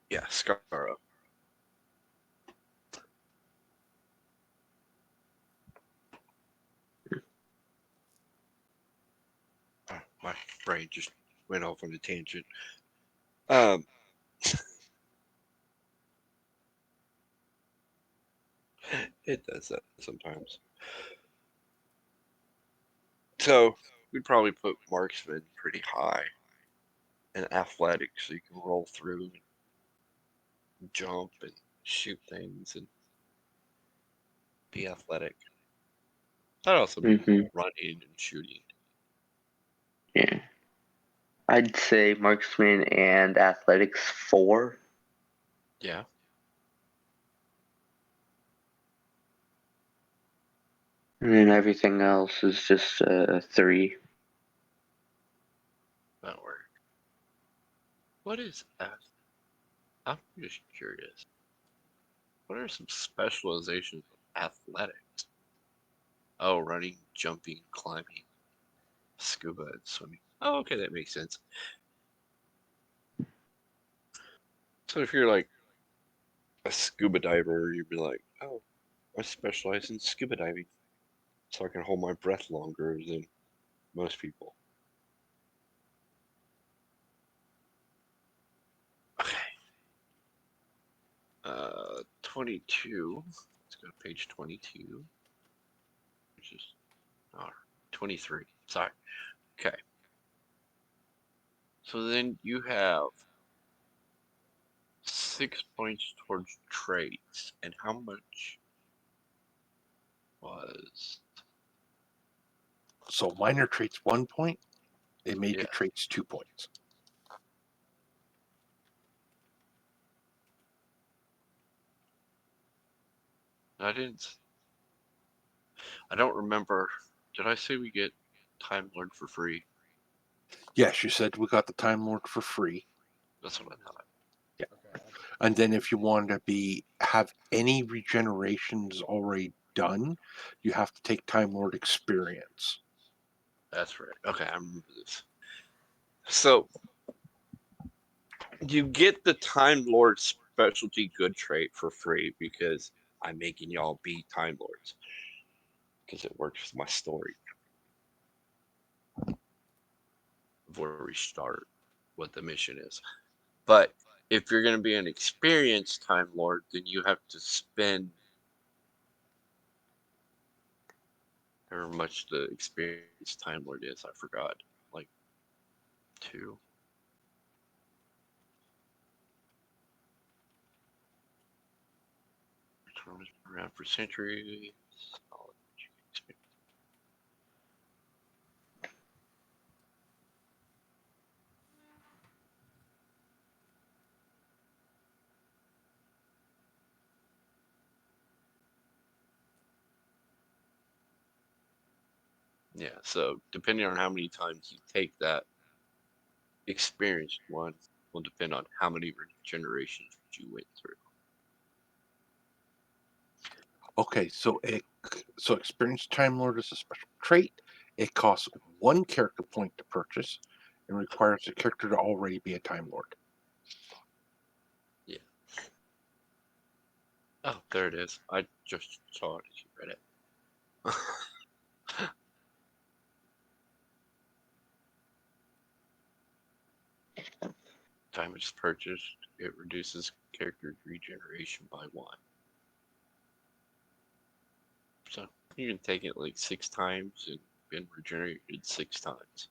Yeah, Skaro. Oh, my brain just went off on a tangent. Um, it does that sometimes. So we'd probably put marksman pretty high and athletic, so you can roll through and jump and shoot things and be athletic. That'd also be Mm-hmm. running and shooting. Yeah. I'd say marksman and athletics 4. Yeah, And then everything else is just 3. that work. What is I'm just curious. What are some specializations of athletics? Oh, running, jumping, climbing, scuba, and swimming. Oh, okay, that makes sense. So if you're like a scuba diver, you'd be like, oh, I specialize in scuba diving, so I can hold my breath longer than most people. Okay. 22. Let's go to page 22, which is oh, 23. Sorry. Okay. So then you have 6 points towards traits, and how much was So minor traits 1 point, and major yeah? traits 2 points. I didn't. I don't remember. Did I say we get Time Lord for free? Yes, you said we got the Time Lord for free. That's what I thought. Yeah. Okay. And then if you want to have any regenerations already done, you have to take Time Lord experience. That's right. Okay, I remember this. So you get the Time Lord specialty good trait for free because I'm making y'all be Time Lords because it works with my story before we start what the mission is. But if you're going to be an experienced Time Lord, then you have to spend however much the experienced Time Lord is. I forgot. Like 2. Around for centuries. Yeah, so depending on how many times you take that experienced one will depend on how many generations you went through. Okay, so experienced Time Lord is a special trait. It costs 1 character point to purchase and requires the character to already be a Time Lord. Yeah. Oh, there it is. I just saw it as you read it. Time it's purchased, it reduces character regeneration by 1. So you can take it like 6 times and been regenerated 6 times.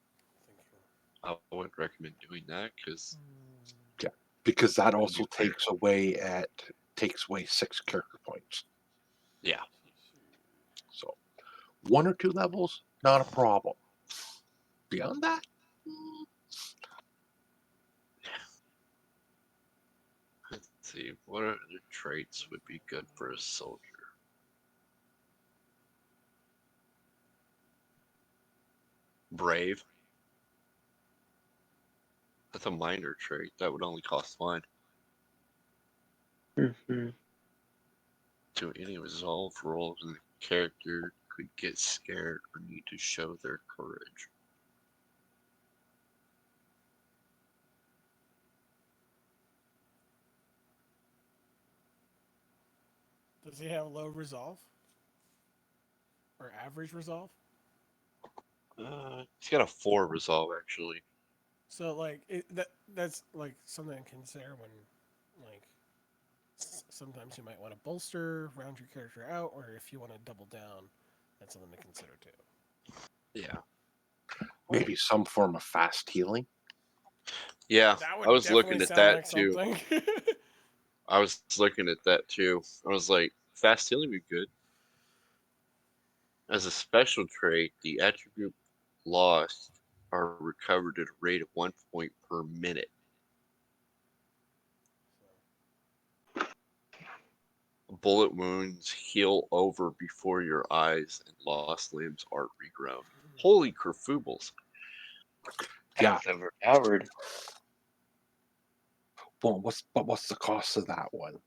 Thank you. I would recommend doing that because Yeah, because that it'll be also rare. takes away 6 character points. Yeah. So 1 or 2 levels, not a problem. Beyond that, Let's See, what other traits would be good for a soldier? Brave. That's a minor trait. That would only cost one. Hmm. To any resolve roles in the character could get scared or need to show their courage. Does he have low resolve or average resolve? He's got a 4 resolve actually. So like that's like something to consider when like sometimes you might want to bolster, round your character out, or if you want to double down, that's something to consider too. Yeah. Maybe some form of fast healing. Yeah, That I would was definitely looking at sound that like too. something. I was looking at that too. I was like, fast healing would be good. As a special trait, the attribute lost are recovered at a rate of 1 point per minute. Bullet wounds heal over before your eyes, and lost limbs are regrown. Holy kerfubles. Yeah. That's overpowered. Well, what's the cost of that one?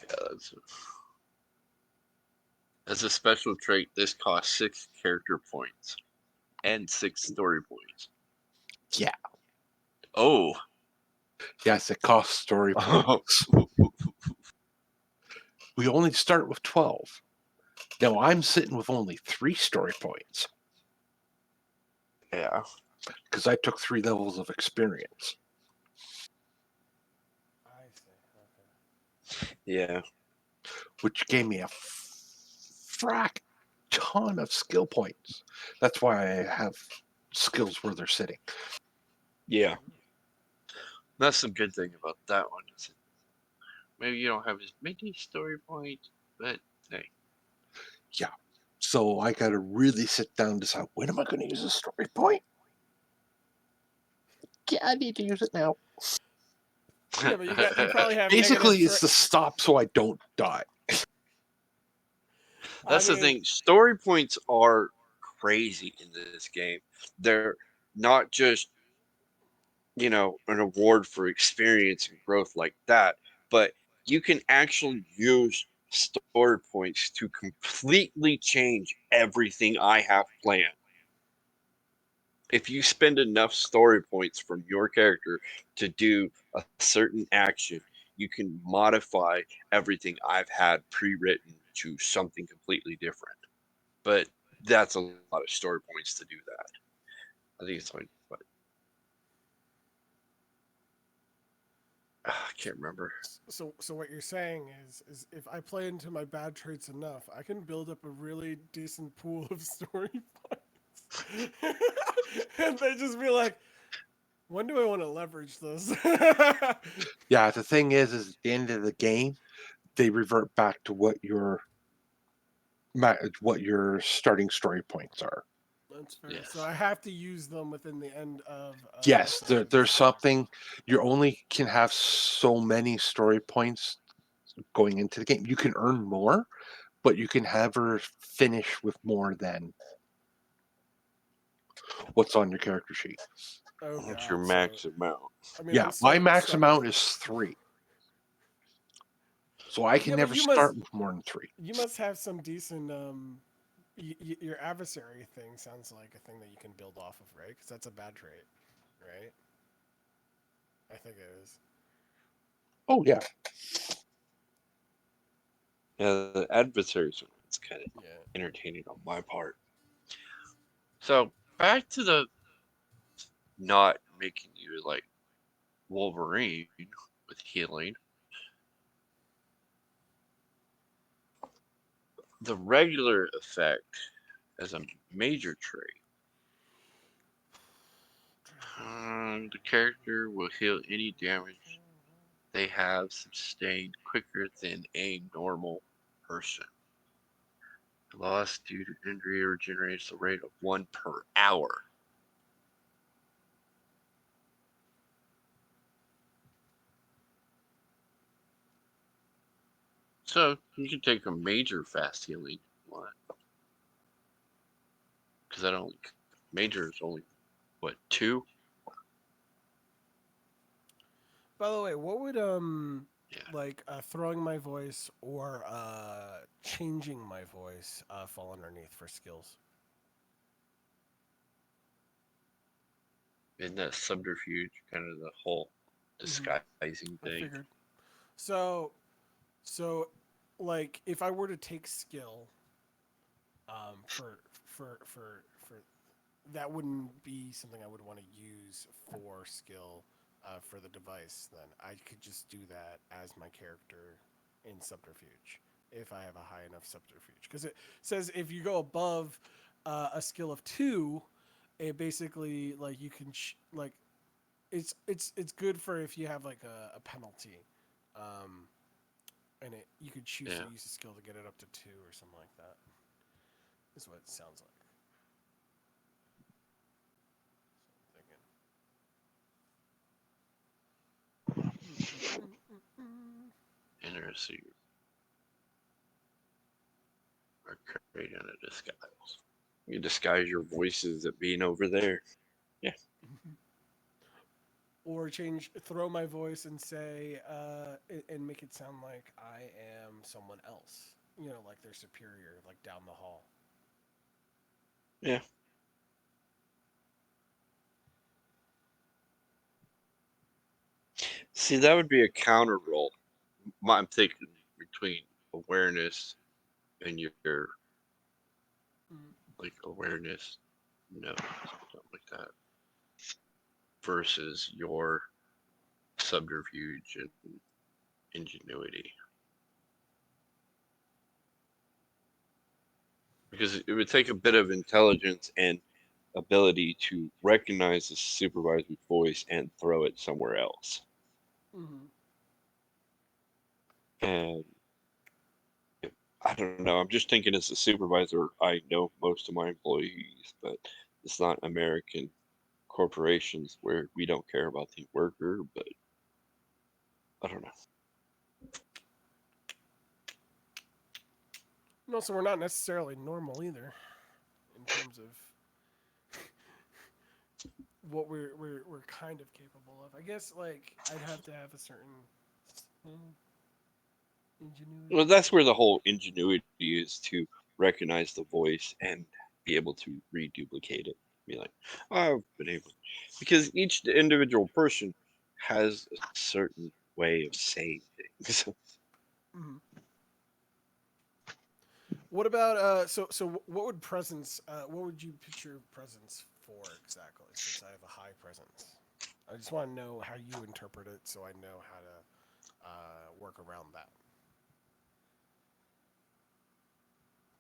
Yeah, as a special trait, this costs 6 character points and 6 story points. Yeah. Oh. Yes, it costs story points. We only start with 12. Now I'm sitting with only 3 story points Yeah. because I took 3 levels of experience, I see. Okay. Yeah. which gave me a frack ton of skill points. That's why I have skills where they're sitting. Yeah. That's the good thing about that one. Is maybe you don't have as many story points, but hey. Yeah. So I got to really sit down and decide when am I going to use a story point? Yeah, I need to use it now. Yeah, but you probably have Basically, negative. it's to stop so I don't die. I That's the mean, thing. Story points are crazy in this game. They're not just, an award for experience and growth like that, but you can actually use story points to completely change everything I have planned. If you spend enough story points from your character to do a certain action, you can modify everything I've had pre-written to something completely different. But that's a lot of story points to do that. I think it's like what, I can't remember. so what you're saying is if I play into my bad traits enough, I can build up a really decent pool of story points, and they just be like, when do I want to leverage this? Yeah, the thing is at the end of the game, they revert back to what your starting story points are. That's fair. So Yes. I have to use them within the end of a Yes, session. there's something you only can have so many story points going into the game. You can earn more, but you can never finish with more than what's on your character sheet. Oh What's your God. So max amount? I mean, Yeah, I'm my starting max stuff. amount is 3. So I can Yeah, but never start with more than 3. you must have some decent your adversary thing sounds like a thing that you can build off of, right? Because that's a bad trait, right? I think it is. Oh yeah. Yeah, the adversaries one, it's kind of Yeah. entertaining on my part. So back to the not making you like Wolverine with healing. The regular effect as a major trait. The character will heal any damage they have sustained quicker than a normal person. Loss due to injury regenerates the rate of 1 per hour. So you can take a major fast healing one, because I don't. Major is only what 2? By the way, what would Yeah, like throwing my voice or changing my voice fall underneath for skills? in that subterfuge, kind of the whole Hmm. disguising I thing. figured. So so like if I were to take skill for that wouldn't be something I would want to use for skill for the device. Then I could just do that as my character in subterfuge if I have a high enough subterfuge. Because it says if you go above a skill of 2, it basically like you can like it's good for if you have like a penalty, um, and it you could choose to Yeah. use a skill to get it up to 2 or something like that. Is what it sounds like. So I'm thinking. Interesting. Or creating a disguise. You disguise your voices at being over there. Yeah. Or change, throw my voice and say, and make it sound like I am someone else. You know, like their superior, like down the hall. Yeah. See, that would be a counter role. I'm thinking between awareness and your Mm. like awareness, no, something like that, versus your subterfuge and ingenuity. Because it would take a bit of intelligence and ability to recognize the supervisor's voice and throw it somewhere else. Mm-hmm. And I don't know. I'm just thinking as a supervisor, I know most of my employees, but it's not American corporations where we don't care about the worker. But I don't know. No, so we're not necessarily normal either in terms of what we're kind of capable of. I guess like I'd have to have a certain Well, ingenuity. that's where the whole ingenuity is to recognize the voice and be able to reduplicate it. Be like, oh, I've been able, because each individual person has a certain way of saying things. Mm-hmm. What about so what would presence what would you picture presence for exactly since I have a high presence? I just want to know how you interpret it so I know how to work around that.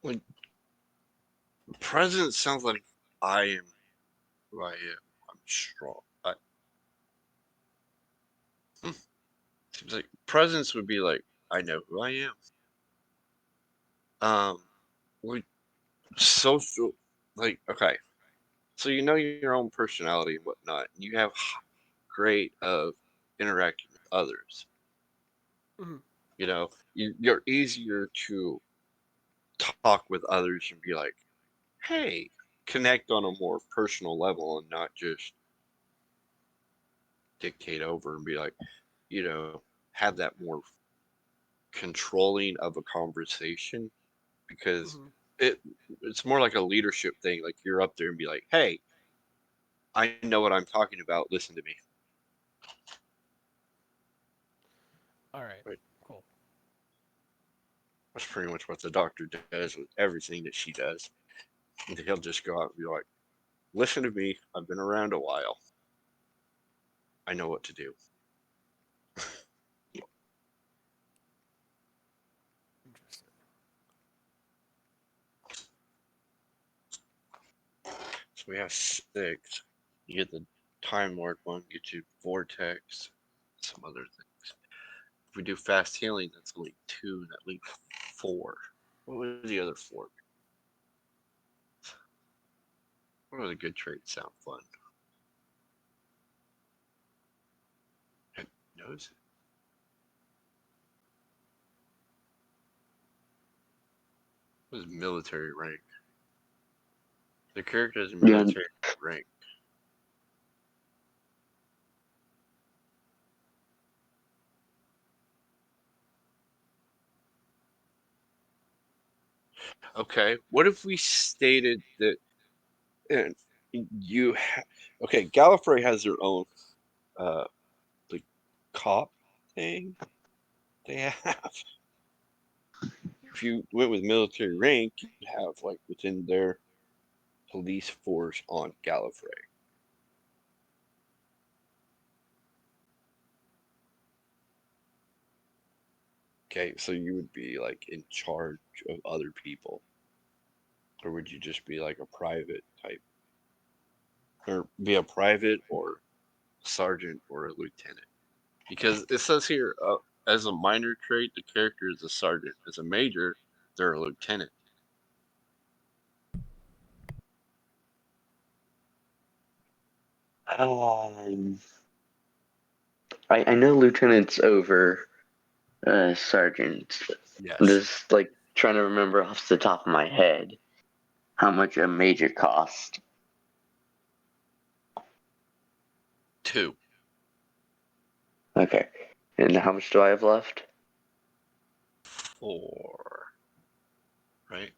Like presence sounds like I am who I am. I'm strong. Hmm, seems like presence would be like I know who I am. Um, like social, like okay, so you know your own personality and whatnot, and you have great of interacting with others. Mm-hmm. You're easier to talk with others and be like, hey, connect on a more personal level and not just dictate over and be like, you know, have that more controlling of a conversation because Mm-hmm. it it's more like a leadership thing. Like you're up there and be like, hey, I know what I'm talking about. Listen to me. All right, Right? cool. That's pretty much what the doctor does with everything that she does. And he'll just go out and be like, listen to me. I've been around a while. I know what to do. Interesting. So we have 6. You get the Time Lord one, get you Vortex, some other things. If we do fast healing, that's only 2, that leaves 4. What would the other 4 be? What are the good traits sound fun? Hypnosis. What is military rank? The character has a Yeah. military rank. Okay, what if we stated that and you ha okay, Gallifrey has their own uh like cop thing they have. If you went with military rank, you'd have like within their police force on Gallifrey. Okay, so you would be like in charge of other people, or would you just be like a private type, or be a private or sergeant or a lieutenant? Because it says here, as a minor trait, the character is a sergeant. As a major, they're a lieutenant. Um, I know lieutenants over sergeants. I'm Yes, just like trying to remember off the top of my head how much a major cost. two, Okay. And how much do I have left? four, right?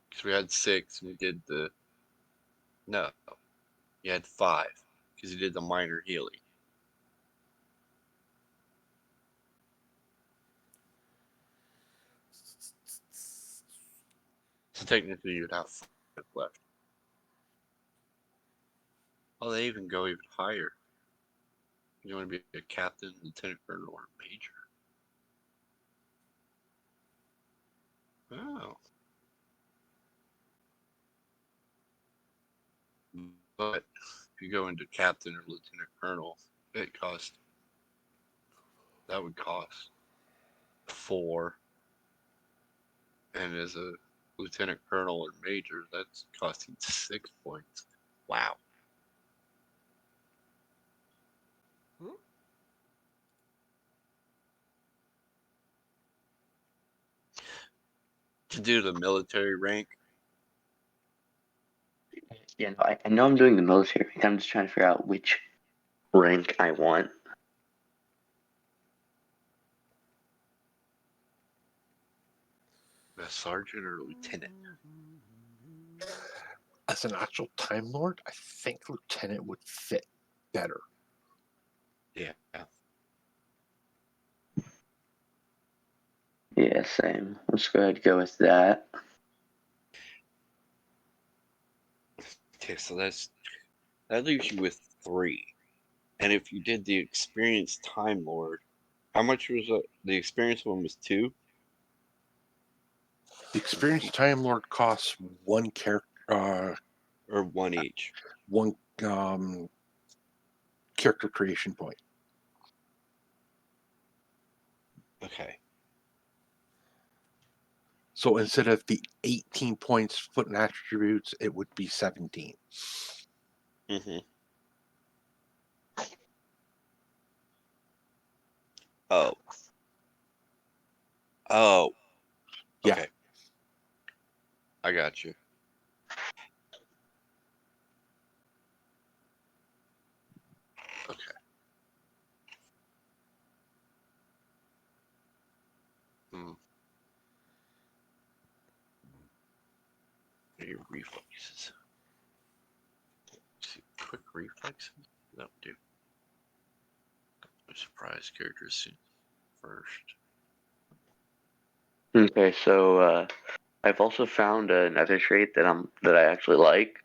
Because we had six, and we did the no, you had five because you did the minor healing. So technically, you'd have five left. Oh, they even go even higher. You want to be a captain, lieutenant colonel, or major? Oh, but if you go into captain or lieutenant colonel, it costs that would cost four, and as a lieutenant colonel or major, that's costing 6 points. Wow. Hmm? To do the military rank, Yeah, no, I know I'm doing the military rank. I'm just trying to figure out which rank I want. a sergeant or lieutenant. As an actual Time Lord, I think Lieutenant would fit better. Yeah. Yeah, same. Let's go ahead and go with that. Okay, so that leaves you with three. And if you did the experienced Time Lord, how much was the experienced one was two? The experienced Time Lord costs one Or one each? one character creation point. Okay. So instead of the 18 points foot and attributes, it would be 17. Mm-hmm. Oh. Oh. Yeah. Okay. I got you. Okay. Hmm. Your reflexes. Let's see, quick reflexes? That would do. Surprise characters soon first. Okay, so I've also found another trait that I actually like,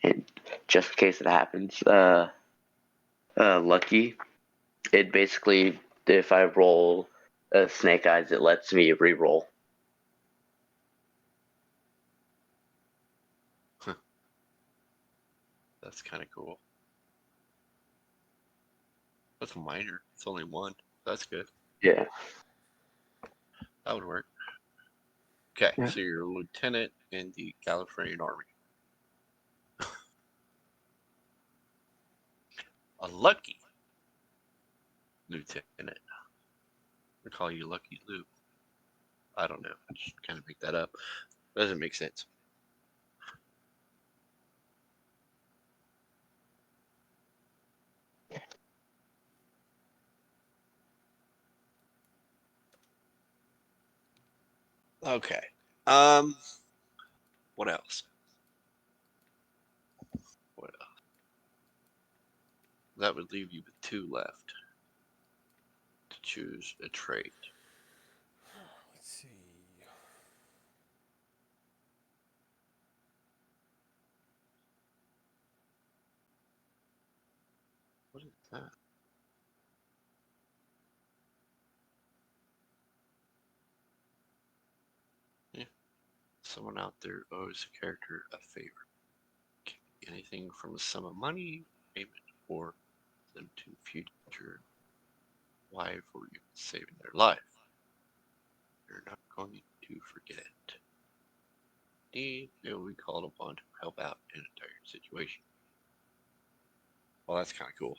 and just in case it happens, lucky. It basically, if I roll snake eyes, it lets me re-roll. That's kind of cool. That's minor. It's only one. That's good. Yeah. That would work. Okay, Yeah. so you're a lieutenant in the Gallifreyan army. A lucky lieutenant. We call you Lucky Luke. I don't know. I just kind of make that up. Doesn't make sense. Okay. Um. What else? What else? That would leave you with 2 left to choose a trait. Let's see. What is that? Yeah. Someone out there owes a character a favor. Can be anything from a sum of money, payment, or them to future wife or even saving their life. You're not going to forget. Indeed, they will be called upon to help out in a dire situation. Well, that's kind of cool.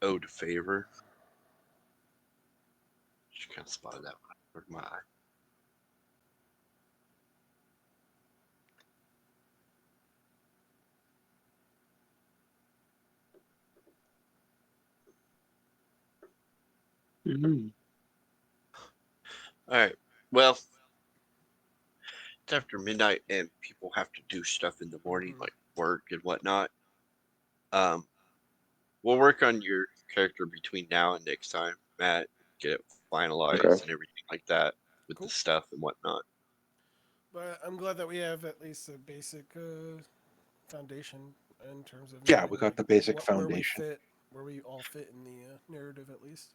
Owed a favor. Just kind of spotted that one with my eye. Mm-hmm. All right. Well, it's after midnight and people have to do stuff in the morning, Mm-hmm. like work and whatnot. Um, we'll work on your character between now and next time, Matt. Get it finalized Okay. and everything like that with the Cool. stuff and whatnot. But I'm glad that we have at least a basic foundation in terms of Yeah, knowing we got like the basic where we foundation. fit, where we all fit in the narrative at least.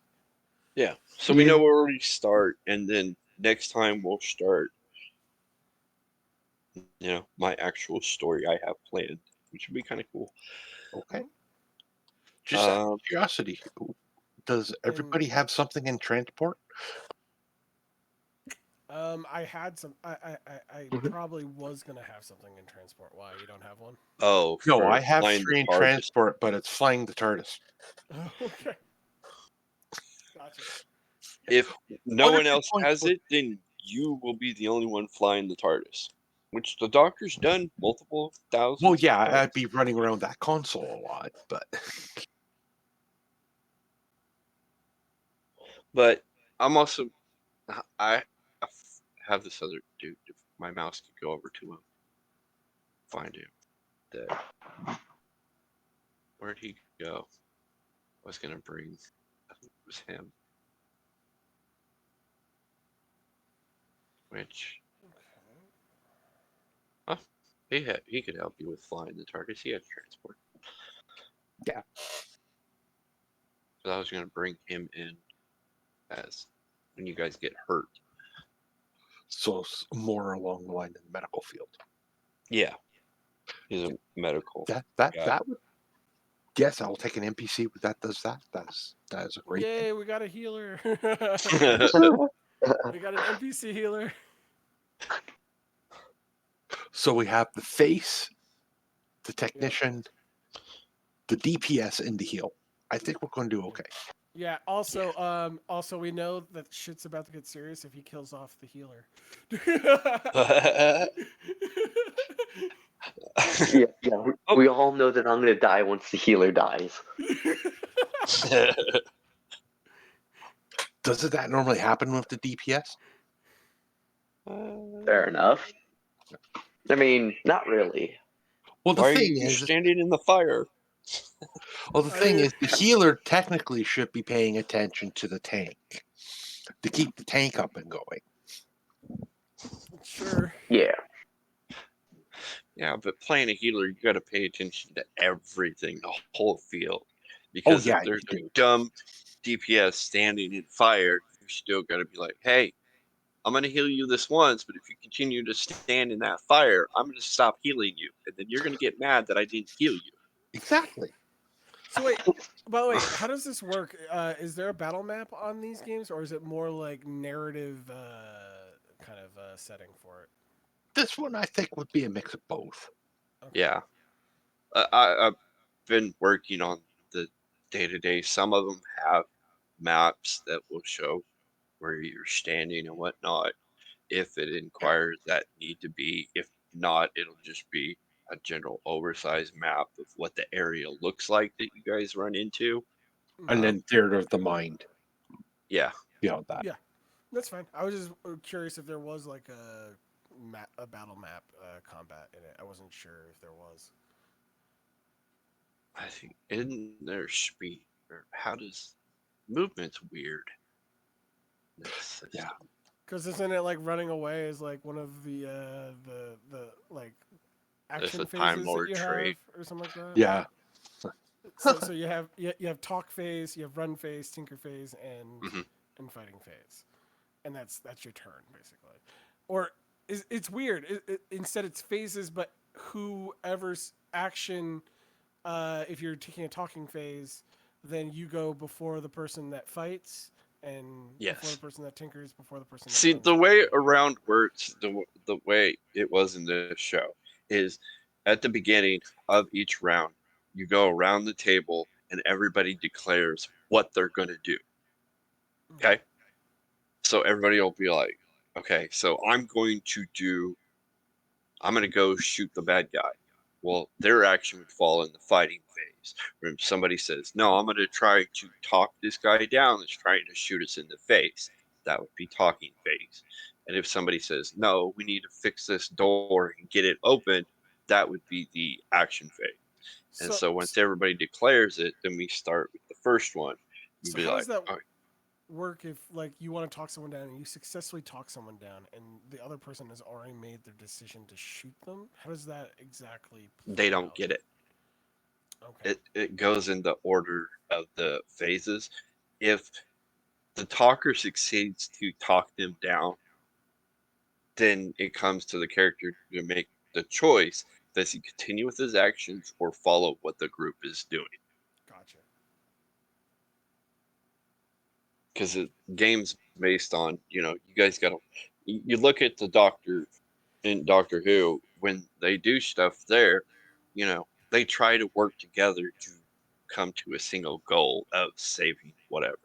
Yeah. So we Yeah. know where we start, and then next time we'll start, my actual story I have planned, which would be kind of cool. Okay. Mm-hmm. Just out of Um, curiosity, does And everybody have something in transport? I had some. I Mhm. probably was gonna have something in transport. Why you don't have one? oh, No, I for have flying the three in TARDIS. transport, but it's flying the TARDIS. Okay, gotcha. If no What if one you're else going has for? it, then you will be the only one flying the TARDIS, which the Doctor's done multiple Well, thousands of yeah, I'd times. be running around that console a lot, but But I'm also I have this other dude. If my mouse could go over to him, find him. That where'd he go? I was gonna bring. I think it was him. Which huh, he could help you with flying the TARDIS. He has transport. yeah. So I was gonna bring him in as when you guys get hurt. So more along the line in the medical field. Yeah, he's a medical That guy. that would yes, I will take an NPC that does that. That is a great thing. Yay, we got a healer. We got an NPC healer. So we have the face, the Yep. technician, the DPS, and the heal. I think we're going to do okay. Yeah. Also, we know that shit's about to get serious if he kills off the healer. Yeah, yeah. Oh. We all know that I'm gonna die once the healer dies. Doesn't that normally happen with the DPS? Fair enough. I mean, not really. Well, the Why are thing you is, standing in the fire? I mean, the healer technically should be paying attention to the tank to keep the tank up and going. sure. Yeah. Yeah, but playing a healer, you got to pay attention to everything, the whole field. Oh Because if yeah, there's you a do. dumb DPS standing in fire, you still got to be like, hey, I'm going to heal you this once, but if you continue to stand in that fire, I'm going to stop healing you. And then you're going to get mad that I didn't heal you. Exactly. So wait. By the way, how does this work? Is there a battle map on these games, or is it more like narrative kind of setting for it? This one I think would be a mix of both. Okay. Yeah. I've been working on the day to day. Some of them have maps that will show where you're standing and whatnot. If it inquires that need to be, if not, it'll just be a general oversized map of what the area looks like that you guys run into. And Mhm. Um, then theater of the mind yeah, beyond that. Yeah, that's fine. I was just curious if there was like a battle map combat in it. I wasn't sure if there was. I think in their speed, or how does movement's weird in this Yeah, system. Because isn't it like running away is like one of the like It's a action Time phases that Lord you have trait. or something like that? yeah, So you have talk phase, you have run phase, tinker phase, Hmm. and fighting phase, and that's your turn basically. Or it's weird. Instead, it's phases, but whoever's action, if you're taking a talking phase, then you go before the person that fights, and before the Yes. person that tinkers, before the person that See, runs the away. way around works, the way it was in this show, is at the beginning of each round, you go around the table and everybody declares what they're going to do. Okay. Okay? So everybody will be like, okay, so I'm going to go shoot the bad guy. Well, their action would fall in the fighting phase. When somebody says, no, I'm going to try to talk this guy down that's trying to shoot us in the face, that would be talking phase. And if somebody says, no, we need to fix this door and get it open, that would be the action phase. And So so once everybody declares it, then we start with the first one and so be how like, does that oh, work if like you want to talk someone down and you successfully talk someone down and the other person has already made their decision to shoot them? How does that exactly they play don't out? get it. Okay. It goes in the order of the phases. If the talker succeeds to talk them down, then it comes to the character to make the choice: does he continue with his actions or follow what the group is doing? Gotcha. Because the game's based on, you guys got to, you look at the Doctor in Doctor Who, when they do stuff there, they try to work together to come to a single goal of saving whatever.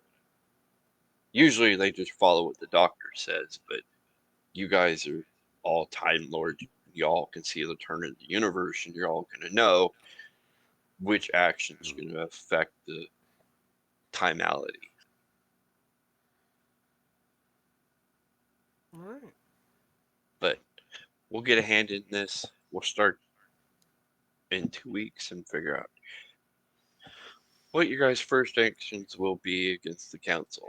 Usually they just follow what the Doctor says, but you guys are all Time Lords. Y'all can see the turn of the universe, and you're all going to know which action's going to affect the timality. All right. But we'll get a hand in this. We'll start in 2 weeks and figure out what your guys' first actions will be against the council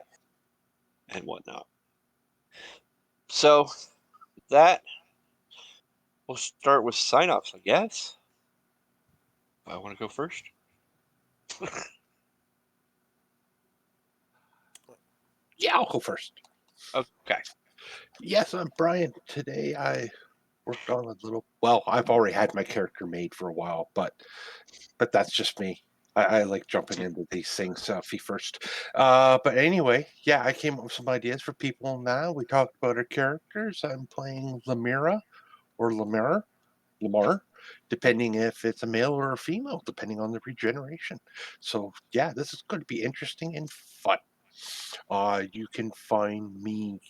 and whatnot. So, with that, we'll start with sign offs, I guess. I want to go first. yeah. I'll go first. Okay. Yes, I'm Brian. Today I worked on a little. Well, I've already had my character made for a while, but that's just me. I like jumping into these things fee first. But anyway, yeah, I came up with some ideas for people now. We talked about our characters. I'm playing Lamira or Lamar, depending if it's a male or a female, depending on the regeneration. So yeah, this is going to be interesting and fun. You can find me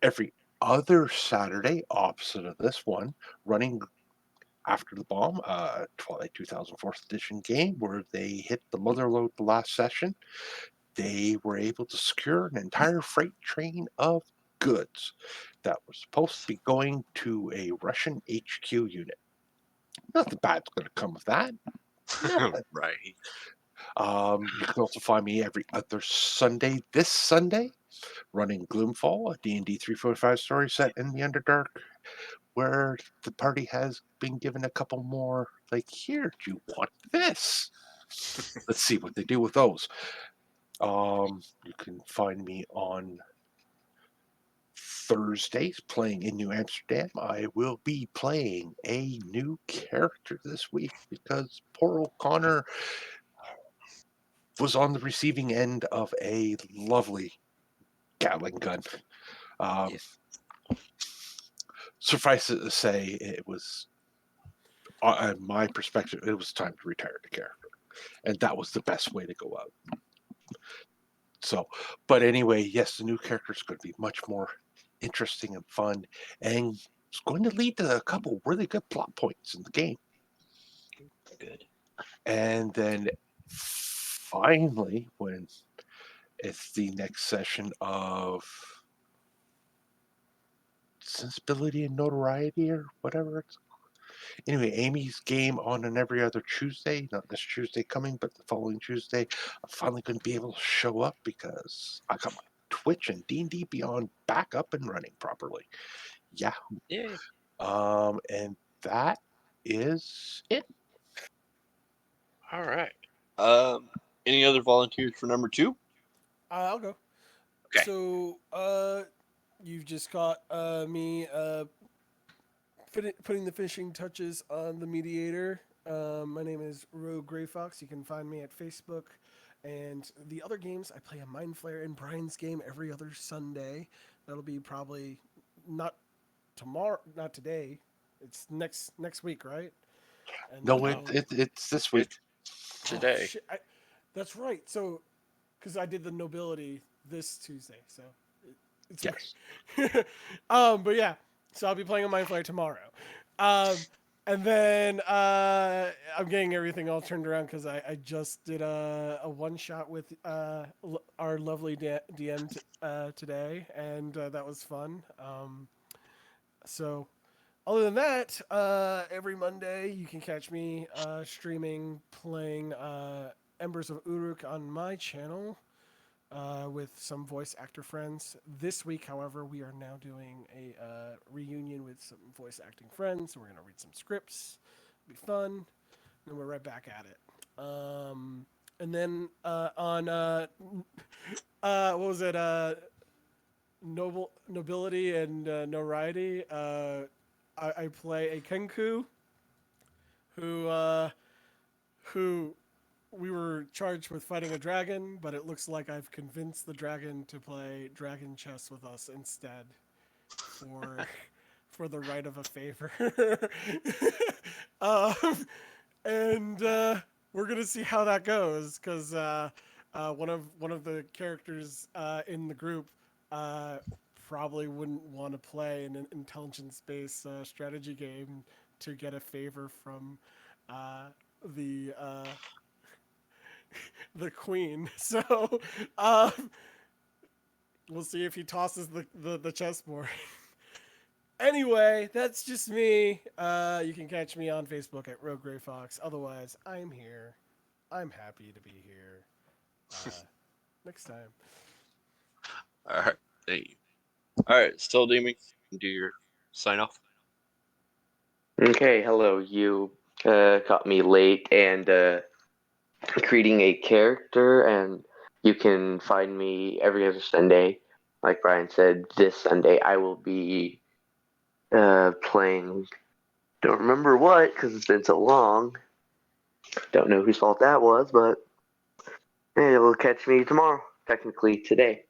every other Saturday, opposite of this one, running after the bomb, Twilight 2004th edition game, where they hit the mother load the last session. They were able to secure an entire freight train of goods that was supposed to be going to a Russian HQ unit. Nothing bad's going to come of that. Nothing. Right. You can also find me every other Sunday. This Sunday, running Gloomfall, a D&D 345 story set in the Underdark, where the party has been given a couple more, like, here, do you want this? Let's see what they do with those. You can find me on Thursdays playing in New Amsterdam. I will be playing a new character this week because poor O'Connor was on the receiving end of a lovely Gatling gun. Um, Yeah. Suffice it to say, it was, in my perspective, it was time to retire the character. And that was the best way to go out. So, but anyway, yes, the new character is going to be much more interesting and fun, and it's going to lead to a couple really good plot points in the game. Good. And then finally, when it's the next session of Sensibility and Notoriety or whatever it's anyway, Amy's game on an every other Tuesday, not this Tuesday coming, but the following Tuesday, I'm finally going to be able to show up because I got my Twitch and D&D Beyond back up and running properly. Yeah. Yay. And that is it. All right. Um, any other volunteers for number two? I'll go. Okay. So, you've just got me putting the finishing touches on the mediator. My name is Rogue Grey Fox. You can find me at Facebook. And the other games, I play a Mind Flayer and Brian's game every other Sunday. That'll be probably not tomorrow, not today. It's next week, right? And No, No, it's this week. it's oh today. shit, that's right. So, because I did the nobility this Tuesday, so it's Yes. okay. But yeah, so I'll be playing a Mind Flayer tomorrow. Um, and then I'm getting everything all turned around because I just did a one shot with our lovely DM today, and that was fun. So other than that, every Monday you can catch me streaming playing Embers of Uruk on my channel with some voice actor friends. This week, however, we are now doing a reunion with some voice acting friends. So we're going to read some scripts. It'll be fun. And we're right back at it. And then on, what was it? Nobility and Notoriety. I play a Kenku who, who we were charged with fighting a dragon, but it looks like I've convinced the dragon to play dragon chess with us instead for for the right of a favor. um, and we're gonna see how that goes because one of the characters in the group uh, probably wouldn't want to play an intelligence-based strategy game to get a favor from uh, the the queen. So um, we'll see if he tosses the chessboard. Anyway, that's just me. You can catch me on Facebook at Rogue Gray Fox. Otherwise, I'm here. I'm happy to be here. Next time. All right. Thank you. All right. Still Demon. Do your sign off. Okay, hello. You caught me late and creating a character, and you can find me every other Sunday. Like Brian said, this Sunday I will be playing. Don't remember what because it's been so long. Don't know whose fault that was, but hey, you'll catch me tomorrow. Technically today.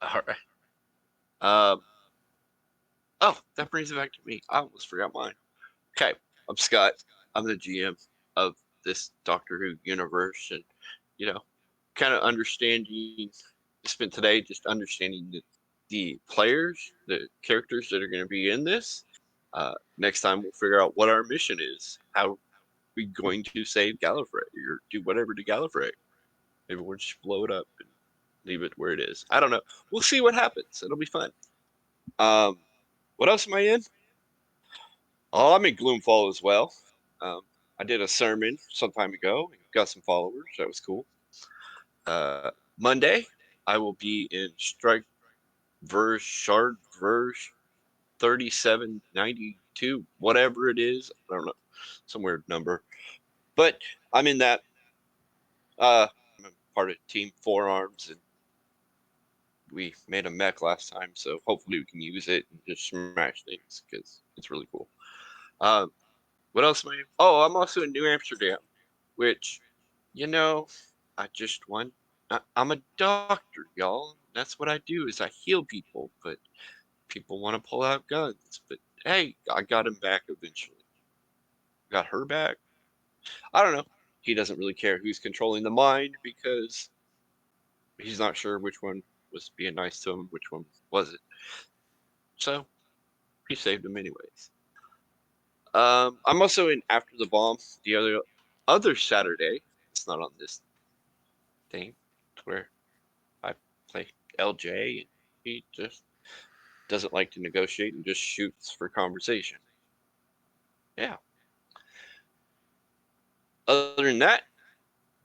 All right. Um. Oh, that brings it back to me. I almost forgot mine. Okay. I'm Scott. I'm the GM of this Doctor Who universe, and you know, kind of understanding. Spent today just understanding the players, the characters that are going to be in this. Next time we'll figure out what our mission is. How we going to save Gallifrey or do whatever to Gallifrey? Maybe we'll just blow it up and leave it where it is. I don't know. We'll see what happens. It'll be fun. Um, what else am I in? Oh, I'm in Gloomfall as well. Um, I did a sermon some time ago and got some followers. That was cool. Monday, I will be in Strike Verse Shard Verse 3792, whatever it is. I don't know, some weird number. But I'm in that. I'm part of Team Forearms, and we made a mech last time, so hopefully we can use it and just smash things because it's really cool. Um, what else am I? Oh, I'm also in New Amsterdam, which, you know, I just won. I'm a doctor, y'all. That's what I do is I heal people, but people want to pull out guns. But hey, I got him back eventually. Got her back. I don't know. he doesn't really care who's controlling the mind because he's not sure which one was being nice to him, which one wasn't. So he saved him anyways. I'm also in After the Bomb the other Saturday. It's not on this thing. It's where I play LJ, and he just doesn't like to negotiate and just shoots for conversation. Yeah. Other than that,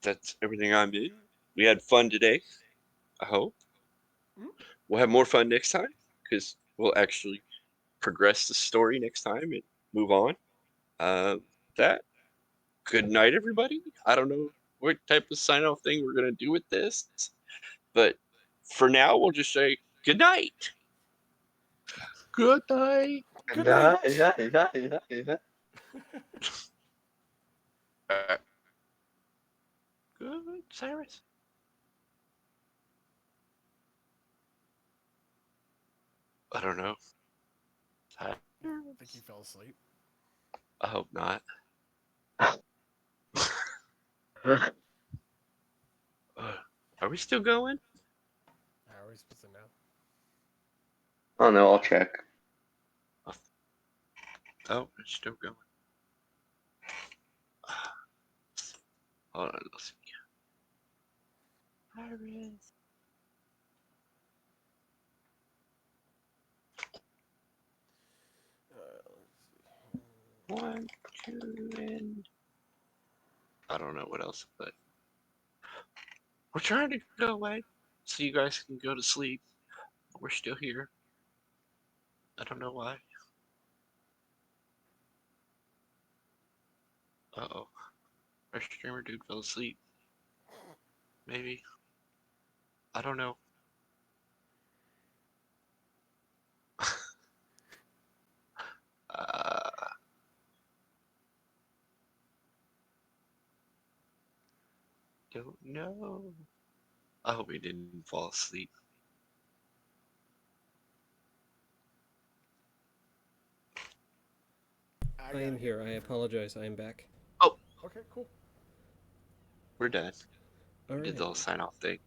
that's everything I'm in. We had fun today. I hope Mm. we'll have more fun next time because we'll actually progress the story next time and move on. That good night, everybody. I don't know what type of sign off thing we're gonna do with this, but for now, we'll just say good night. Good night. Good night. Uh, good, Cyrus. I don't know. Cyrus? Think he fell asleep. I hope not. Are we still going? How are we supposed to know? Oh no, I'll check. Oh, it's still going. Hold on, let's see. Cyrus. One, two, and I don't know what else, but we're trying to go away so you guys can go to sleep. We're still here. I don't know why. Uh-oh. Our streamer dude fell asleep. Maybe. I don't know. uh, don't know. I hope he didn't fall asleep. I am here. I apologize. I am back. Oh, Okay, cool. we're done. All We did right. the whole sign off thing.